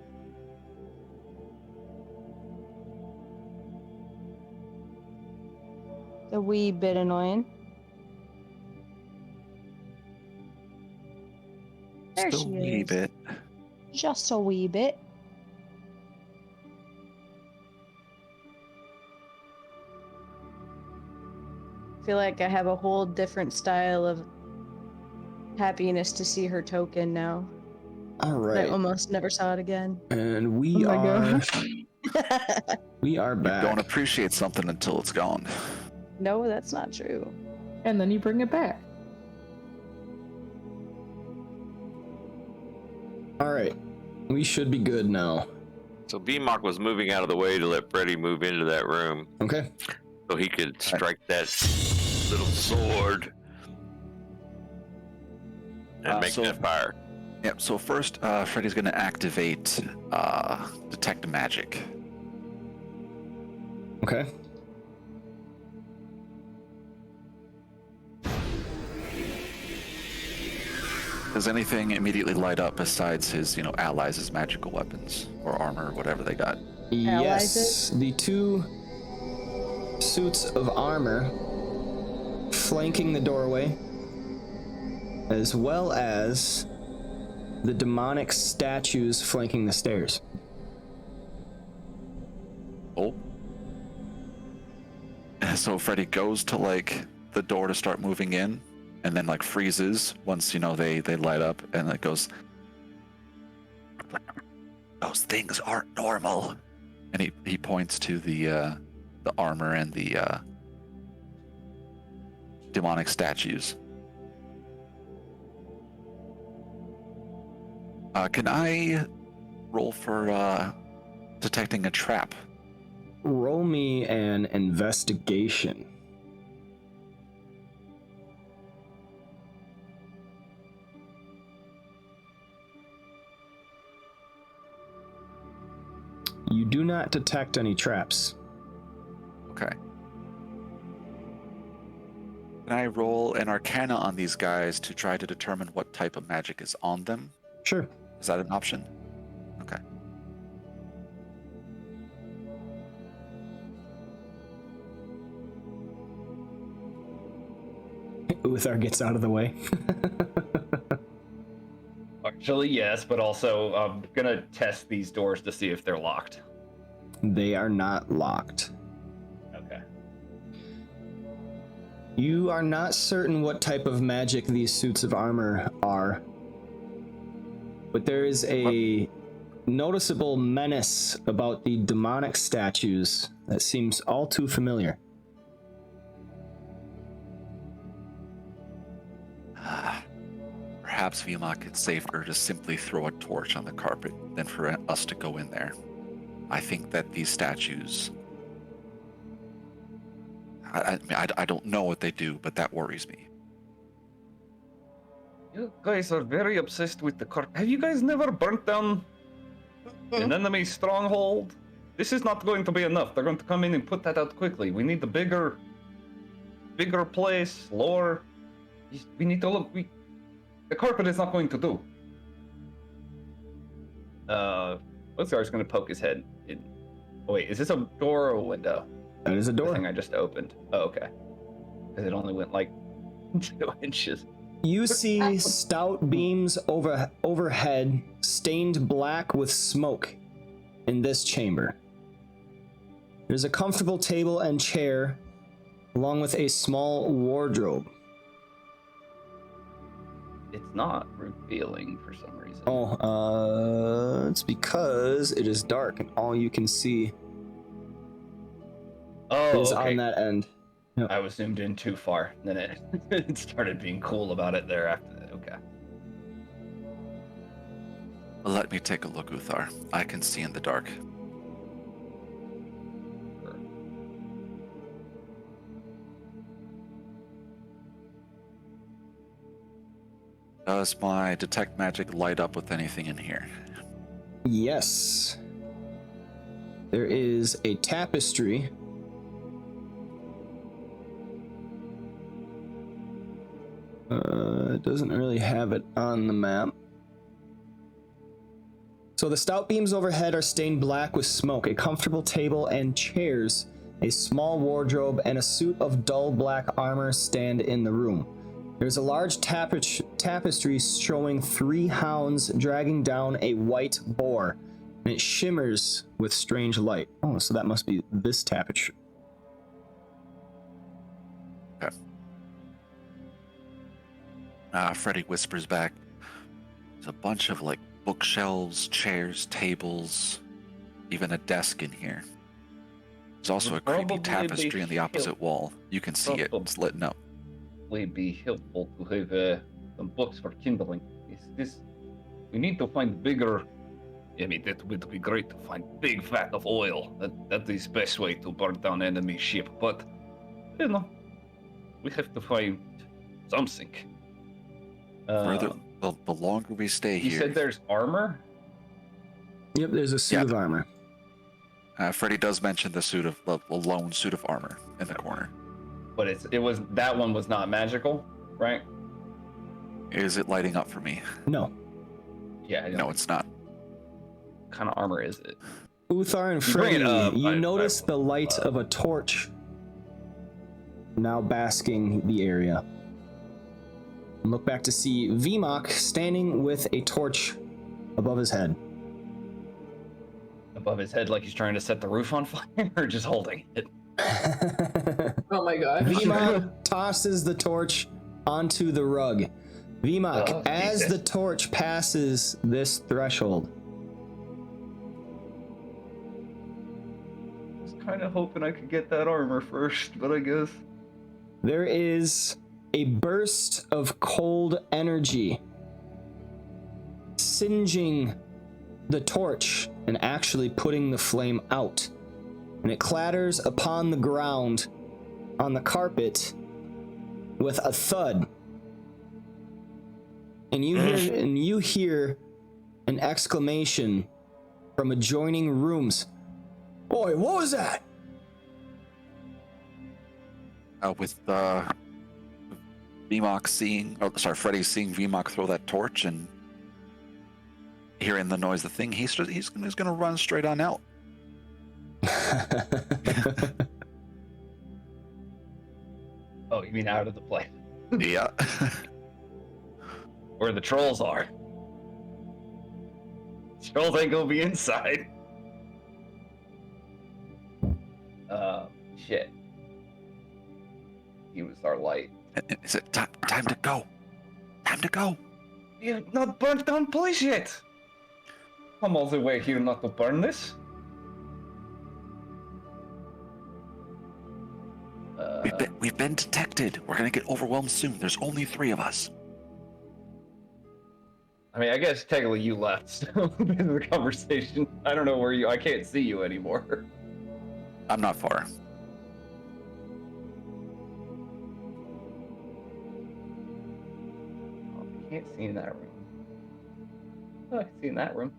A wee bit annoying. There Still she a wee is. bit. Just a wee bit. I feel like I have a whole different style of happiness to see her token now. All I right, almost never saw it again. and we Oh my are gosh. we are You back. don't appreciate something until it's gone. No, that's not true. And then you bring it back. All right, we should be good now. So BMOC was moving out of the way to let Freddy move into that room Okay. so he could strike that little sword and make so- that fire. Yep, so first, Freddy's going to activate Detect Magic. Okay. Does anything immediately light up besides his, allies' magical weapons or armor or whatever they got? Yes, the two suits of armor flanking the doorway, as well as the demonic statues flanking the stairs. Oh. So Freddy goes to like the door to start moving in, and then like freezes once they light up, and it goes. Those things aren't normal, and he points to the armor and the demonic statues. Can I roll for detecting a trap? Roll me an investigation. You do not detect any traps. Okay. Can I roll an arcana on these guys to try to determine what type of magic is on them? Sure. Is that an option? Okay. Uthar gets out of the way. Actually, yes, but also I'm gonna test these doors to see if they're locked. They are not locked. Okay. You are not certain what type of magic these suits of armor are, but there is a noticeable menace about the demonic statues that seems all too familiar. Perhaps Vimok, it's safer to simply throw a torch on the carpet than for us to go in there. I think that these statues... I don't know what they do, but that worries me. You guys are very obsessed with the carpet. Have you guys never burnt down an enemy stronghold? This is not going to be enough. They're going to come in and put that out quickly. We need the bigger place, lower. We need to look. The carpet is not going to do. Othgar's going to poke his head in. Oh wait, is this a door or a window? That is a The door. thing I just opened. Oh, okay. Because it only went like 2 inches. You see stout beams overhead stained black with smoke in this chamber. There's a comfortable table and chair along with a small wardrobe. It's not revealing for some reason. It's because it is dark and all you can see is okay. on that end. Yep. I was zoomed in too far. Then it started being cool about it there after that. Okay. Let me take a look, Uthar. I can see in the dark. Sure. Does my detect magic light up with anything in here? Yes. There is a tapestry. It doesn't really have it on the map. So the stout beams overhead are stained black with smoke. A comfortable table and chairs, a small wardrobe, and a suit of dull black armor stand in the room. There's a large tapestry showing 3 hounds dragging down a white boar, and it shimmers with strange light. Oh, so that must be this tapestry. Okay. Freddy whispers back. There's a bunch of like bookshelves, chairs, tables, even a desk in here. There's also a creepy Probably tapestry on the opposite help- wall. You can see it. It's lit up. Would be helpful to have some books for kindling. We need to find bigger. I mean, that would be great to find big vat of oil. That is best way to burn down enemy ship. But we have to find something. Further, the longer we stay You here, said there's armor. Yep, there's a suit Yeah. of armor. Freddy does mention the lone suit of armor in the corner. But that one was not magical, right? Is it lighting up for me? No. Yeah. No, it's not. What kind of armor is it? Uthar and You bring it Freddy, up, you I notice will, the light of a torch now basking the area. And look back to see Vimok standing with a torch above his head. above his head like he's trying to set the roof on fire, or just holding it? Oh my god. Vimok tosses the torch onto the rug. Vimok, Oh, as Jesus. the torch passes this threshold, I was kind of hoping I could get that armor first, but I guess. there is a burst of cold energy singeing the torch and actually putting the flame out. And it clatters upon the ground on the carpet with a thud. And you hear an exclamation from adjoining rooms. Boy, what was that? With Freddy seeing Vimok throw that torch and hearing the noise of the thing, he's gonna run straight on out. Oh, you mean out of the place? Yeah. Where the trolls are. Trolls ain't gonna be inside. Shit. He was our light. Is it time to go? Time to go. You're not burnt down place yet. I'm all the way here not to burn this. We've been detected. We're gonna get overwhelmed soon. There's only 3 of us. I mean, I guess technically you left still in the conversation. I don't know where I can't see you anymore. I'm not far. I can't see in that room. Oh, I can see in that room.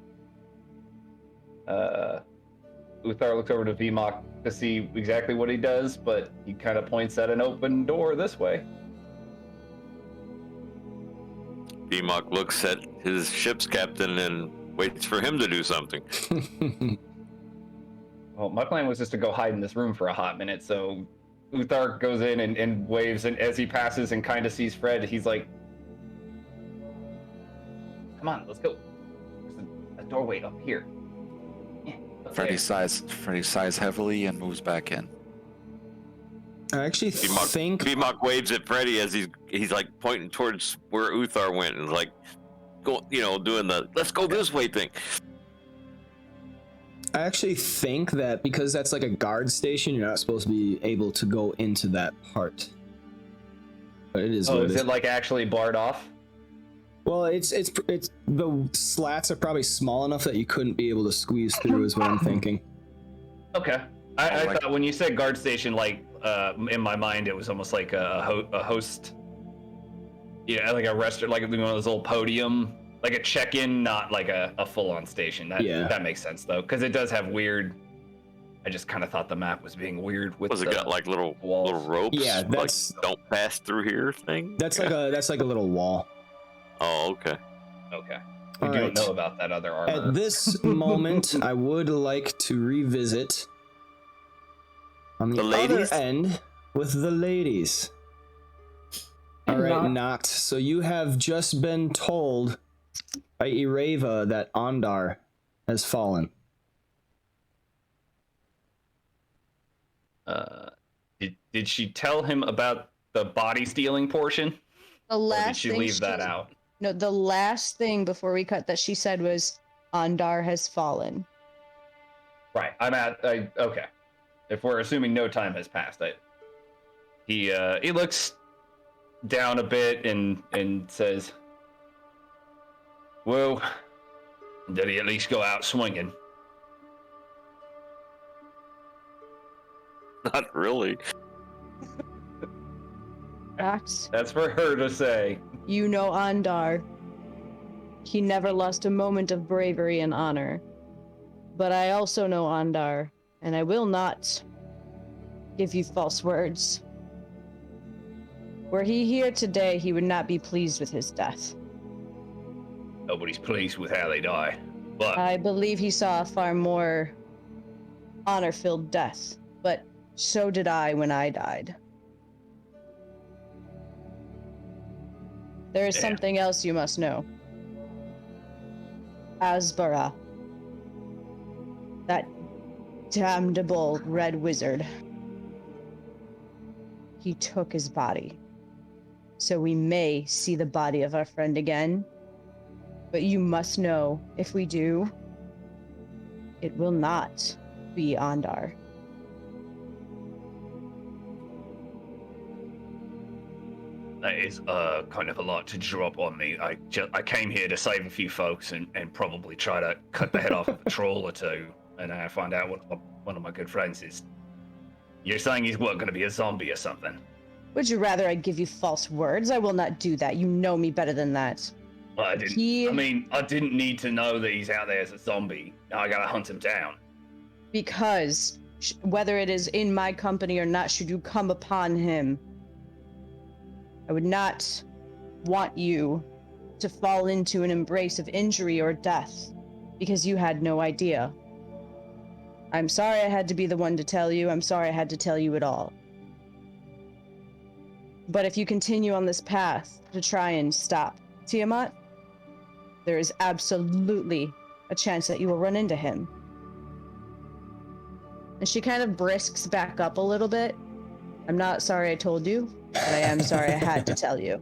Uthar looks over to Vimok to see exactly what he does, but he kind of points at an open door this way. Vimok looks at his ship's captain and waits for him to do something. Well, my plan was just to go hide in this room for a hot minute, so Uthar goes in and waves, and as he passes and kind of sees Fred, he's like, come on, let's go. There's a doorway up here. Yeah, up Freddy there. sighs heavily and moves back in. I actually think Vimok waves at Freddy as he's like pointing towards where Uthar went and like doing the let's go this way thing. I actually think that because that's like a guard station, you're not supposed to be able to go into that part. But it is. Oh, what is it it like actually barred off? Well, it's the slats are probably small enough that you couldn't be able to squeeze through, is what I'm thinking. Okay. I thought when you said guard station, like in my mind, it was almost like a host. Yeah, like a restaurant, like one of those little podium, like a check-in, not like a full-on station. That makes sense though, because it does have weird. I just kind of thought the map was being weird with. Was it got like little ropes? Yeah, like, that's don't pass through here thing. that's like a little wall. Oh, okay. Okay. All We don't right. know about that other armor. At this moment, I would like to revisit on the The ladies? other end with the ladies. All right, Noct. So you have just been told by Ireva that Ondar has fallen. Did she tell him about the body stealing portion? The Or last did she thing leave that out? No, the last thing before we cut that she said was Ondar has fallen. Right. Okay. If we're assuming no time has passed, he looks down a bit and says, "Well, did he at least go out swinging?" Not really. Max, That's for her to say. you know Ondar. He never lost a moment of bravery and honor. But I also know Ondar, and I will not give you false words. Were he here today, he would not be pleased with his death. Nobody's pleased with how they die, but I believe he saw a far more honor-filled death, but so did I when I died. There is Damn. something else you must know. Asbara. That damnable red wizard. He took his body. So we may see the body of our friend again. But you must know, if we do, it will not be Ondar. That is kind of a lot to drop on me. I came here to save a few folks and probably try to cut the head off of a troll or two, and I find out one of my good friends is. You're saying he's going to be a zombie or something? Would you rather I give you false words? I will not do that. You know me better than that. Well, I didn't need to know that he's out there as a zombie. Now I gotta hunt him down. Because whether it is in my company or not, should you come upon him, I would not want you to fall into an embrace of injury or death because you had no idea. I'm sorry I had to be the one to tell you. I'm sorry I had to tell you at all. But if you continue on this path to try and stop Tiamat, there is absolutely a chance that you will run into him. And she kind of brisks back up a little bit. I'm not sorry I told you, but I am sorry I had to tell you.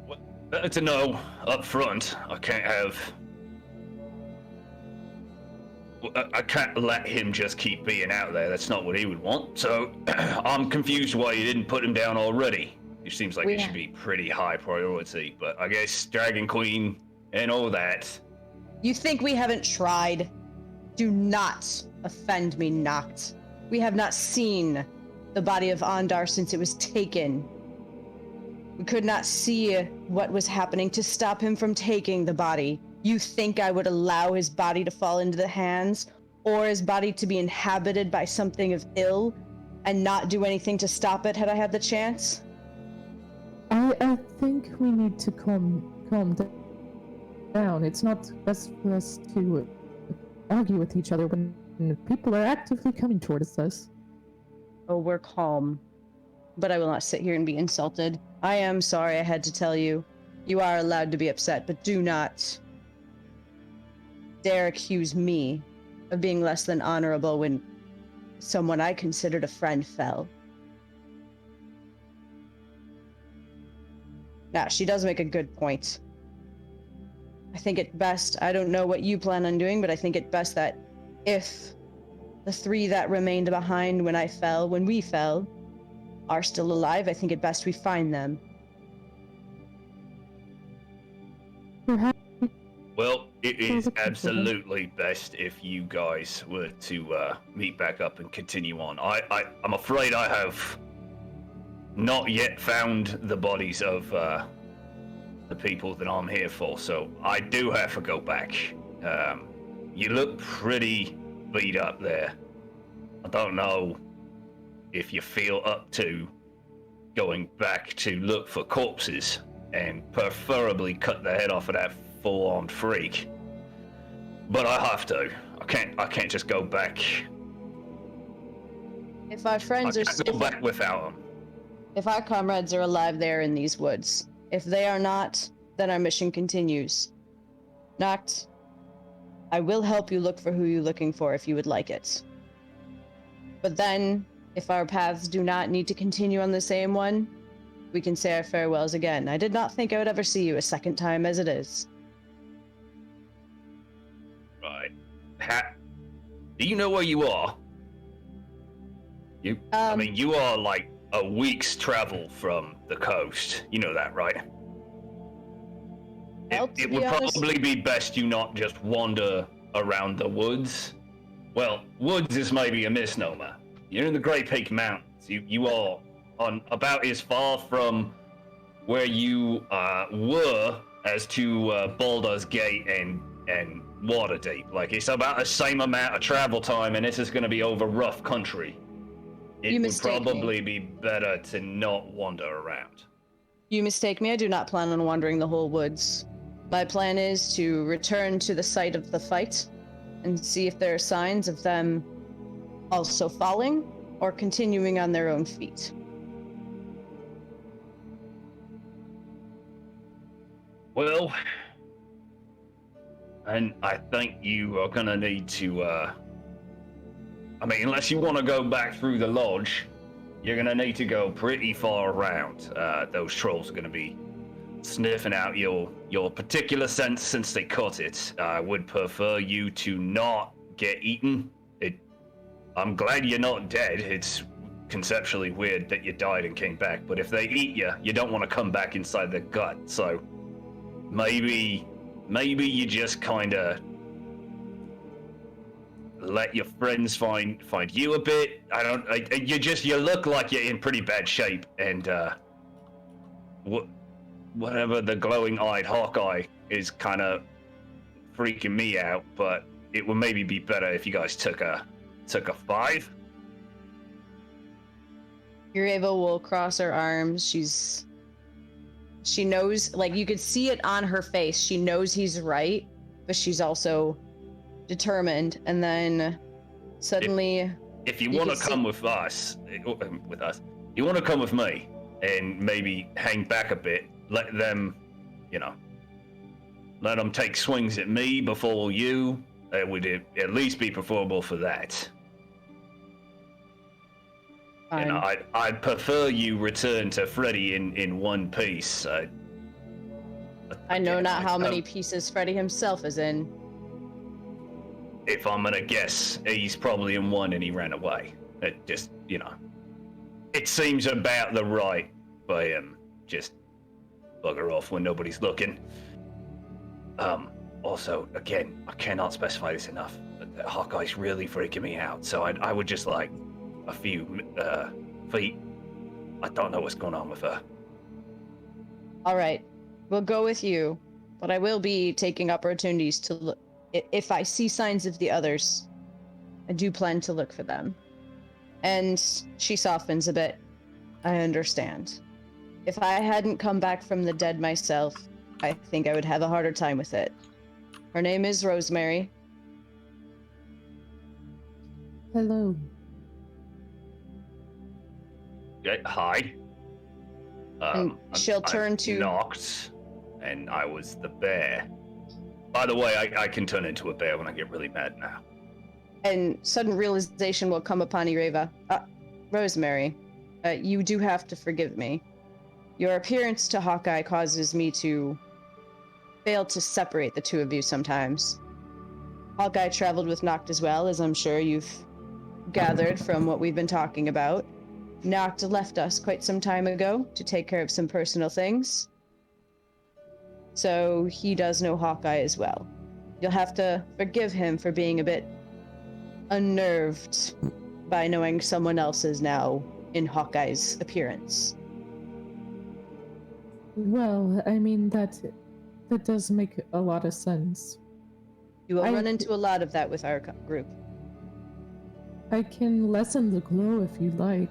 Well, better to know up front. I can't let him just keep being out there. That's not what he would want. So I'm confused why you didn't put him down already. It seems like it should be pretty high priority, but I guess Dragon Queen and all that. You think we haven't tried? Do not offend me, Noct. We have not seen the body of Ondar since it was taken. We could not see what was happening to stop him from taking the body. You think I would allow his body to fall into the hands, or his body to be inhabited by something of ill, and not do anything to stop it had I had the chance? I think we need to calm down. It's not best for us to argue with each other when people are actively coming towards us. Oh, we're calm. But I will not sit here and be insulted. I am sorry I had to tell you. You are allowed to be upset, but do not dare accuse me of being less than honorable when someone I considered a friend fell. Now, she does make a good point. I think it best, I don't know what you plan on doing, but I think it best that if the three that remained behind when we fell, are still alive, I think it best we find them. Well, it is absolutely best if you guys were to meet back up and continue on. I'm afraid I have not yet found the bodies of the people that I'm here for, so I do have to go back. You look pretty beat up there. I don't know if you feel up to going back to look for corpses and preferably cut the head off of that full-on freak. But I have to. I can't just go back. If our friends I can't go back without them. If our comrades are alive there in these woods, if they are not, then our mission continues. Noct, I will help you look for who you're looking for if you would like it. But then, if our paths do not need to continue on the same one, we can say our farewells again. I did not think I would ever see you a second time as it is. Right. Do you know where you are? I mean, you are like a week's travel from the coast. You know that, right? Well, It would probably be best you not just wander around the woods. Well, woods is maybe a misnomer. You're in the Great Peak Mountains. You are on about as far from where you were as to Baldur's Gate and Waterdeep. Like, it's about the same amount of travel time, and this is going to be over rough country. It would probably be better to not wander around. You mistake me. I do not plan on wandering the whole woods. My plan is to return to the site of the fight and see if there are signs of them also falling or continuing on their own feet. Well, And I think you are gonna need to, I mean, unless you want to go back through the lodge, you're gonna need to go pretty far around. Those trolls are gonna be sniffing out your particular scent since they cut it. I would prefer you to not get eaten. I'm glad you're not dead. It's conceptually weird that you died and came back, but if they eat you, you don't want to come back inside their gut. So maybe you just kind of let your friends find you a bit. You look like you're in pretty bad shape, and whatever the glowing-eyed Hawkeye is kind of freaking me out. But it would maybe be better if you guys took a 5. Ureva will cross her arms. She knows, like, you could see it on her face. She knows he's right, but she's also determined. And then suddenly, if you want to come with us, you want to come with me and maybe hang back a bit, let them take swings at me before you. It would at least be preferable for that. fine. I'd prefer you return to Freddy in one piece. I know not how many pieces Freddy himself is in. If I'm gonna guess, he's probably in one and he ran away. It just, it seems about the right for him. Just bugger off when nobody's looking. Also, again, I cannot specify this enough, but Hawkeye's really freaking me out, so I would just like a few feet. I don't know what's going on with her. All right, we'll go with you, but I will be taking opportunities to look. If I see signs of the others, I do plan to look for them. And she softens a bit. I understand. If I hadn't come back from the dead myself, I think I would have a harder time with it. Her name is Rosemary. Hello. Hi. And she'll turn to... knocked, and I was the bear. By the way, I can turn into a bear when I get really mad now. And sudden realization will come upon Ureva. Rosemary, you do have to forgive me. Your appearance to Hawkeye causes me to fail to separate the two of you sometimes. Hawkeye traveled with Noct as well, as I'm sure you've gathered from what we've been talking about. Noct left us quite some time ago to take care of some personal things. So he does know Hawkeye as well. You'll have to forgive him for being a bit unnerved by knowing someone else is now in Hawkeye's appearance. Well, I mean, that does make a lot of sense. You will run into a lot of that with our group. I can lessen the glow if you'd like.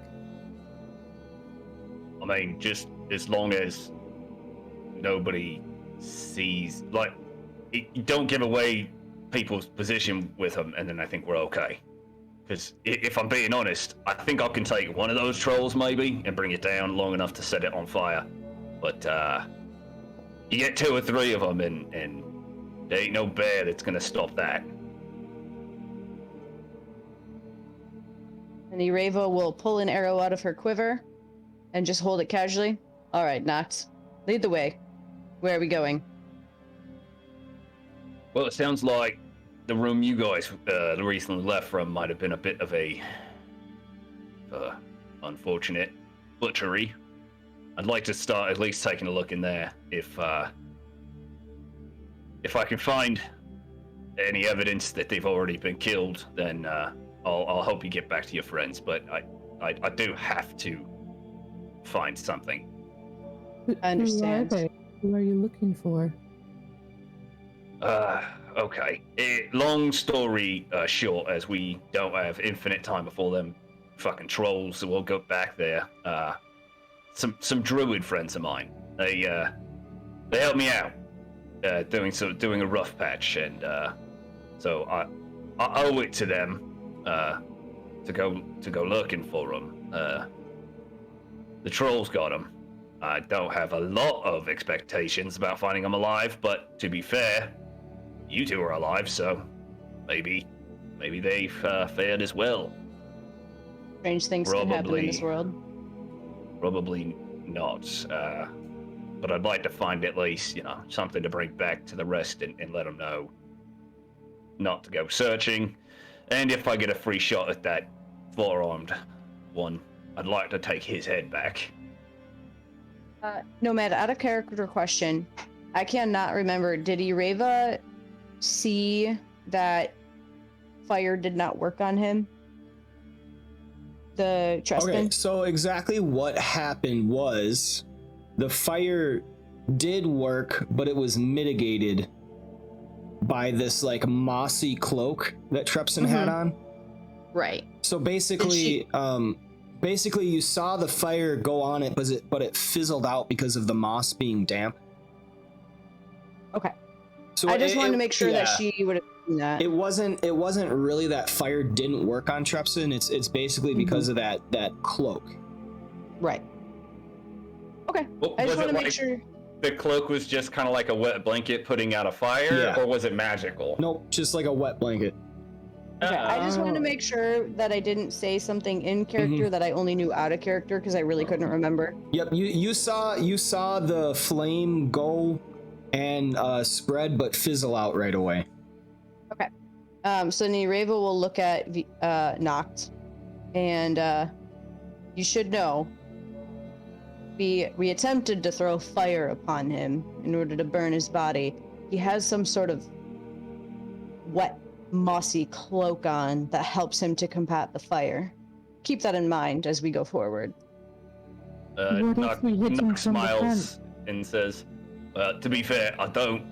I mean, just as long as nobody sees, like, don't give away people's position with them, and then I think we're okay. Because if I'm being honest, I think I can take one of those trolls maybe and bring it down long enough to set it on fire. But you get 2 or 3 of them, and there ain't no bear that's gonna stop that. And Ureva will pull an arrow out of her quiver and just hold it casually. All right, Noct, lead the way. Where are we going? Well, it sounds like the room you guys recently left from might have been a bit of a unfortunate butchery. I'd like to start at least taking a look in there. If I can find any evidence that they've already been killed, then I'll help you get back to your friends. But I do have to find something. I understand. Who are they? Who are you looking for? Okay. Long story short, as we don't have infinite time before them fucking trolls, so we'll go back there. Some druid friends of mine. They helped me out doing a rough patch, and so I owe it to them to go looking for them. The trolls got them. I don't have a lot of expectations about finding them alive, but to be fair, you two are alive, so maybe they've fared as well. Strange things can happen in this world. Probably not. But I'd like to find at least, something to bring back to the rest and let them know not to go searching. And if I get a free shot at that four-armed one, I'd like to take his head back. Nomad, out of character question. I cannot remember. Did Ireva see that fire did not work on him? The Trespin? Okay, so exactly what happened was the fire did work, but it was mitigated by this like mossy cloak that Trepsin had on. Right. So basically, you saw the fire go on it, but it fizzled out because of the moss being damp. Okay. So I just wanted to make sure that she would have seen that. It wasn't really that fire didn't work on Trepsin. It's basically because of that cloak. Right. Okay. Well, I just was want to it make like sure. the cloak was just kind of like a wet blanket putting out a fire, or was it magical? Nope, just like a wet blanket. Okay, I just wanted to make sure that I didn't say something in character that I only knew out of character because I really couldn't remember. Yep, you saw the flame go and spread, but fizzle out right away. Okay. So Nireva will look at Noct, and you should know we attempted to throw fire upon him in order to burn his body. He has some sort of wet, mossy cloak on that helps him to combat the fire. Keep that in mind as we go forward. What if we hit him Nock from the smiles and says, to be fair, I don't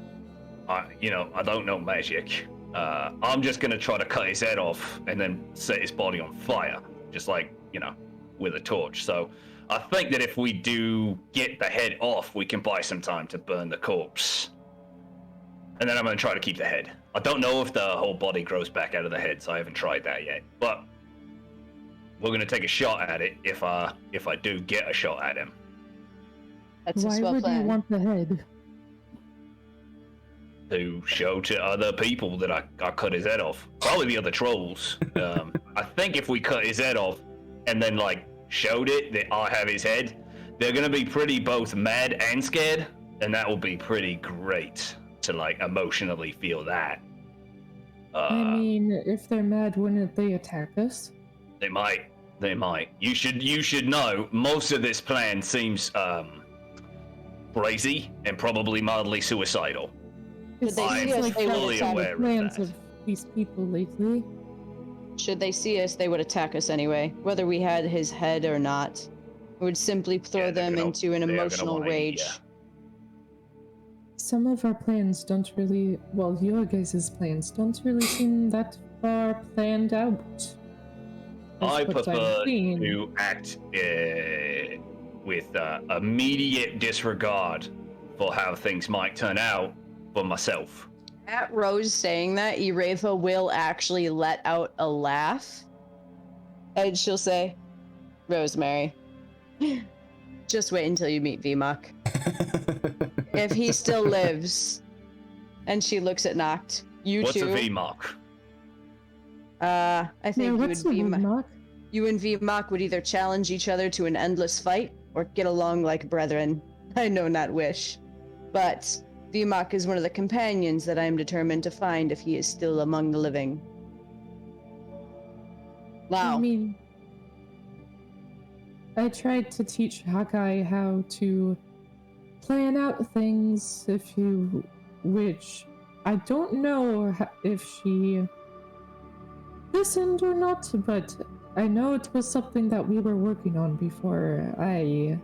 know magic. I'm just gonna try to cut his head off and then set his body on fire, just like, with a torch. So I think that if we do get the head off, we can buy some time to burn the corpse. And then I'm gonna try to keep the head. I don't know if the whole body grows back out of the head, so I haven't tried that yet. But we're gonna take a shot at it if I do get a shot at him. That's a Why swell would you plan. want the head? To show to other people that I cut his head off. Probably the other trolls. I think if we cut his head off and then showed it that I have his head, they're gonna be pretty both mad and scared, and that will be pretty great to emotionally feel that. I mean, if they're mad, wouldn't they attack us? They might. You should know most of this plan seems crazy and probably mildly suicidal. Should they see us, they would fully attack. aware of Plans that. of these people lately. Should they see us, they would attack us anyway, whether we had his head or not. It would simply throw Yeah, they're them gonna- into an they are gonna emotional wanna eat rage. ya. Some of our plans don't really, well, your guys' plans don't really seem that far planned out. That's I what prefer I've seen. to act with immediate disregard for how things might turn out for myself. At Rose saying that, Ireva will actually let out a laugh. And she'll say, Rosemary, just wait until you meet VMOC. If he still lives. And she looks at Noct. You What's two. a VMOC? I think you what's would the be. remark? You and VMOC would either challenge each other to an endless fight or get along like brethren. I know not wish. But VMOC is one of the companions that I am determined to find if he is still among the living. Wow. I mean, I tried to teach Hawkeye how to plan out things, which I don't know if she listened or not, but I know it was something that we were working on before I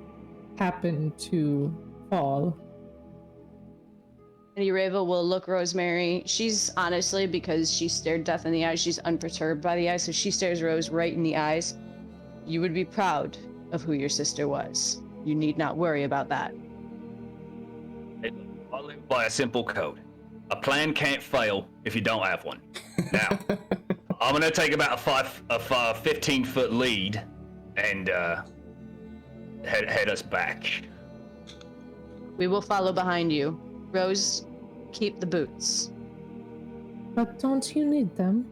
happened to fall. And Ireva will look Rosemary. She's honestly, because she stared death in the eyes, she's unperturbed by the eyes, so she stares Rose right in the eyes. You would be proud of who your sister was. You need not worry about that. I live by a simple code. A plan can't fail if you don't have one. Now, I'm gonna take about a 15-foot lead and head us back. We will follow behind you. Rose, keep the boots. But don't you need them?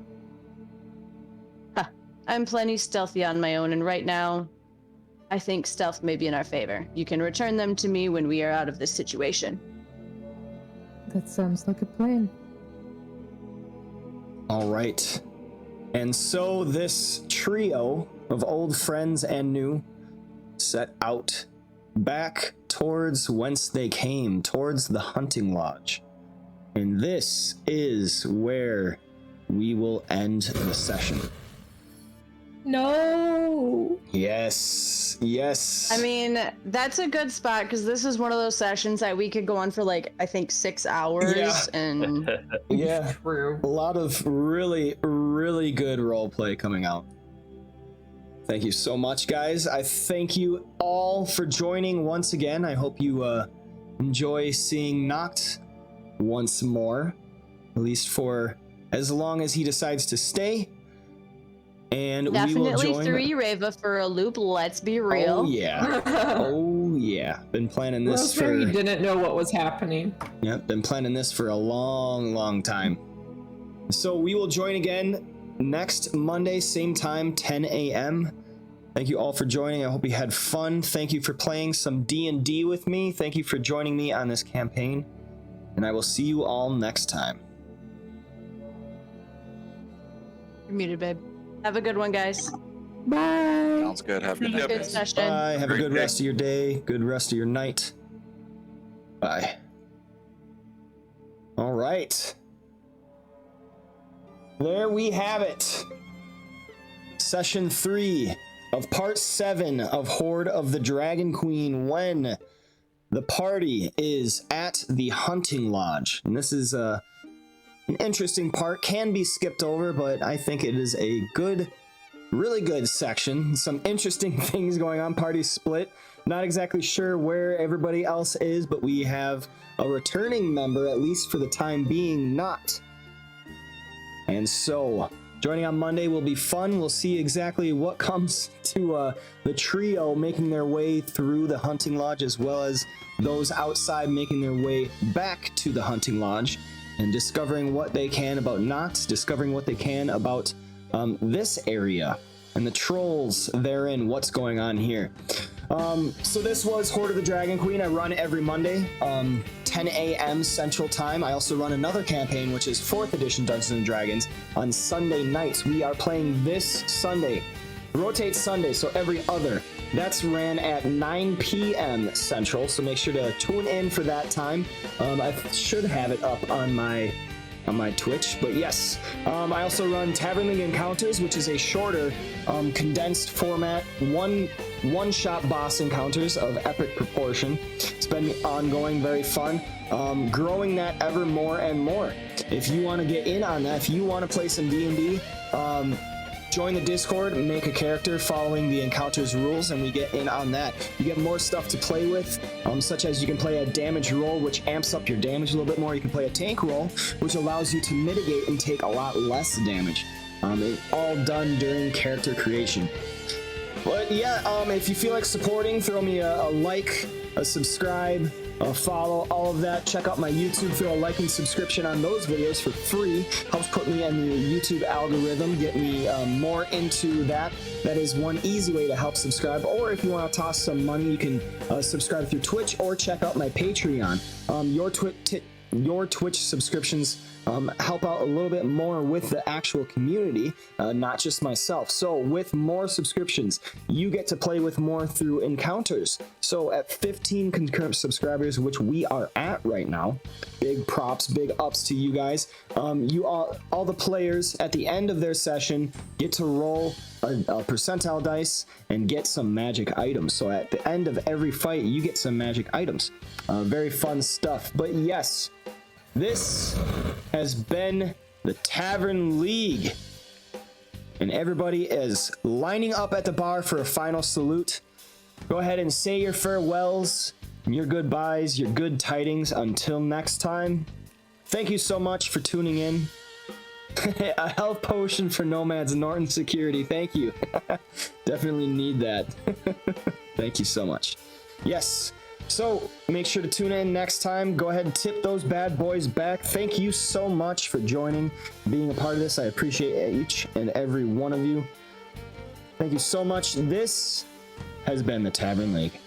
I'm plenty stealthy on my own, and right now, I think stealth may be in our favor. You can return them to me when we are out of this situation. That sounds like a plan. All right. And so this trio of old friends and new set out back towards whence they came, towards the hunting lodge. And this is where we will end the session. No. Yes, yes. I mean, that's a good spot because this is one of those sessions that we could go on for like, I think 6 hours. Yeah. And Yeah, True. a lot of really, really good role play coming out. Thank you so much, guys. I thank you all for joining once again. I hope you enjoy seeing Noct once more, at least for as long as he decides to stay. And we will definitely join. 3 Reva for a loop, let's be real. Oh yeah, oh yeah. Been planning this Rosemary for. didn't know what was happening. Yep, been planning this for a long, long time. So we will join again next Monday, same time, 10 a.m. Thank you all for joining. I hope you had fun. Thank you for playing some D&D with me. Thank you for joining me on this campaign. And I will see you all next time. You're muted, babe. Have a good one, guys. Bye. Sounds good. Have a good night. Good session. Bye. Have a Great good day. rest of your day. Good rest of your night. Bye. All right. There we have it. Session 3 of Part 7 of Hoard of the Dragon Queen, when the party is at the hunting lodge. And this is an interesting part. Can be skipped over, but I think it is a good, really good section. Some interesting things going on. Party split. Not exactly sure where everybody else is, but we have a returning member, at least for the time being, not. And so, joining on Monday will be fun. We'll see exactly what comes to the trio making their way through the hunting lodge, as well as those outside making their way back to the hunting lodge, and discovering what they can about Knots, discovering what they can about this area and the trolls therein, what's going on here. So this was Hoard of the Dragon Queen. I run every Monday, 10 a.m. Central Time. I also run another campaign, which is 4th edition Dungeons & Dragons, on Sunday nights. We are playing this Sunday. Rotate Sunday, so every other. That's ran at 9 p.m. Central, so make sure to tune in for that time. I should have it up on my Twitch, but yes. I also run Tavernly Encounters, which is a shorter, condensed format, one-shot boss encounters of epic proportion. It's been ongoing, very fun. Growing that ever more and more. If you want to get in on that, if you want to play some D&D, join the Discord, make a character following the Encounters rules, and we get in on that. You get more stuff to play with, such as you can play a damage roll, which amps up your damage a little bit more. You can play a tank roll, which allows you to mitigate and take a lot less damage. It's all done during character creation. But yeah, if you feel like supporting, throw me a like, a subscribe, a follow, all of that. Check out my YouTube, throw a like and subscription on those videos for free. Helps put me in the YouTube algorithm, get me more into that. That is one easy way to help subscribe. Or if you want to toss some money, you can subscribe through Twitch or check out my Patreon. Your Twitch subscriptions help out a little bit more with the actual community, not just myself. So with more subscriptions, you get to play with more through encounters. So at 15 concurrent subscribers, which we are at right now, big props, big ups to you guys. You all the players at the end of their session get to roll a percentile dice and get some magic items. So at the end of every fight, you get some magic items. Very fun stuff. But yes, this has been the Tavern League, and everybody is lining up at the bar for a final salute. Go ahead and say your farewells, your goodbyes, your good tidings until next time. Thank you so much for tuning in. A health potion for Nomad's Norton security. Thank you. Definitely need that. Thank you so much. Yes. So make sure to tune in next time. Go ahead and tip those bad boys back. Thank you so much for joining, being a part of this. I appreciate each and every one of you. Thank you so much. This has been the Tavern League.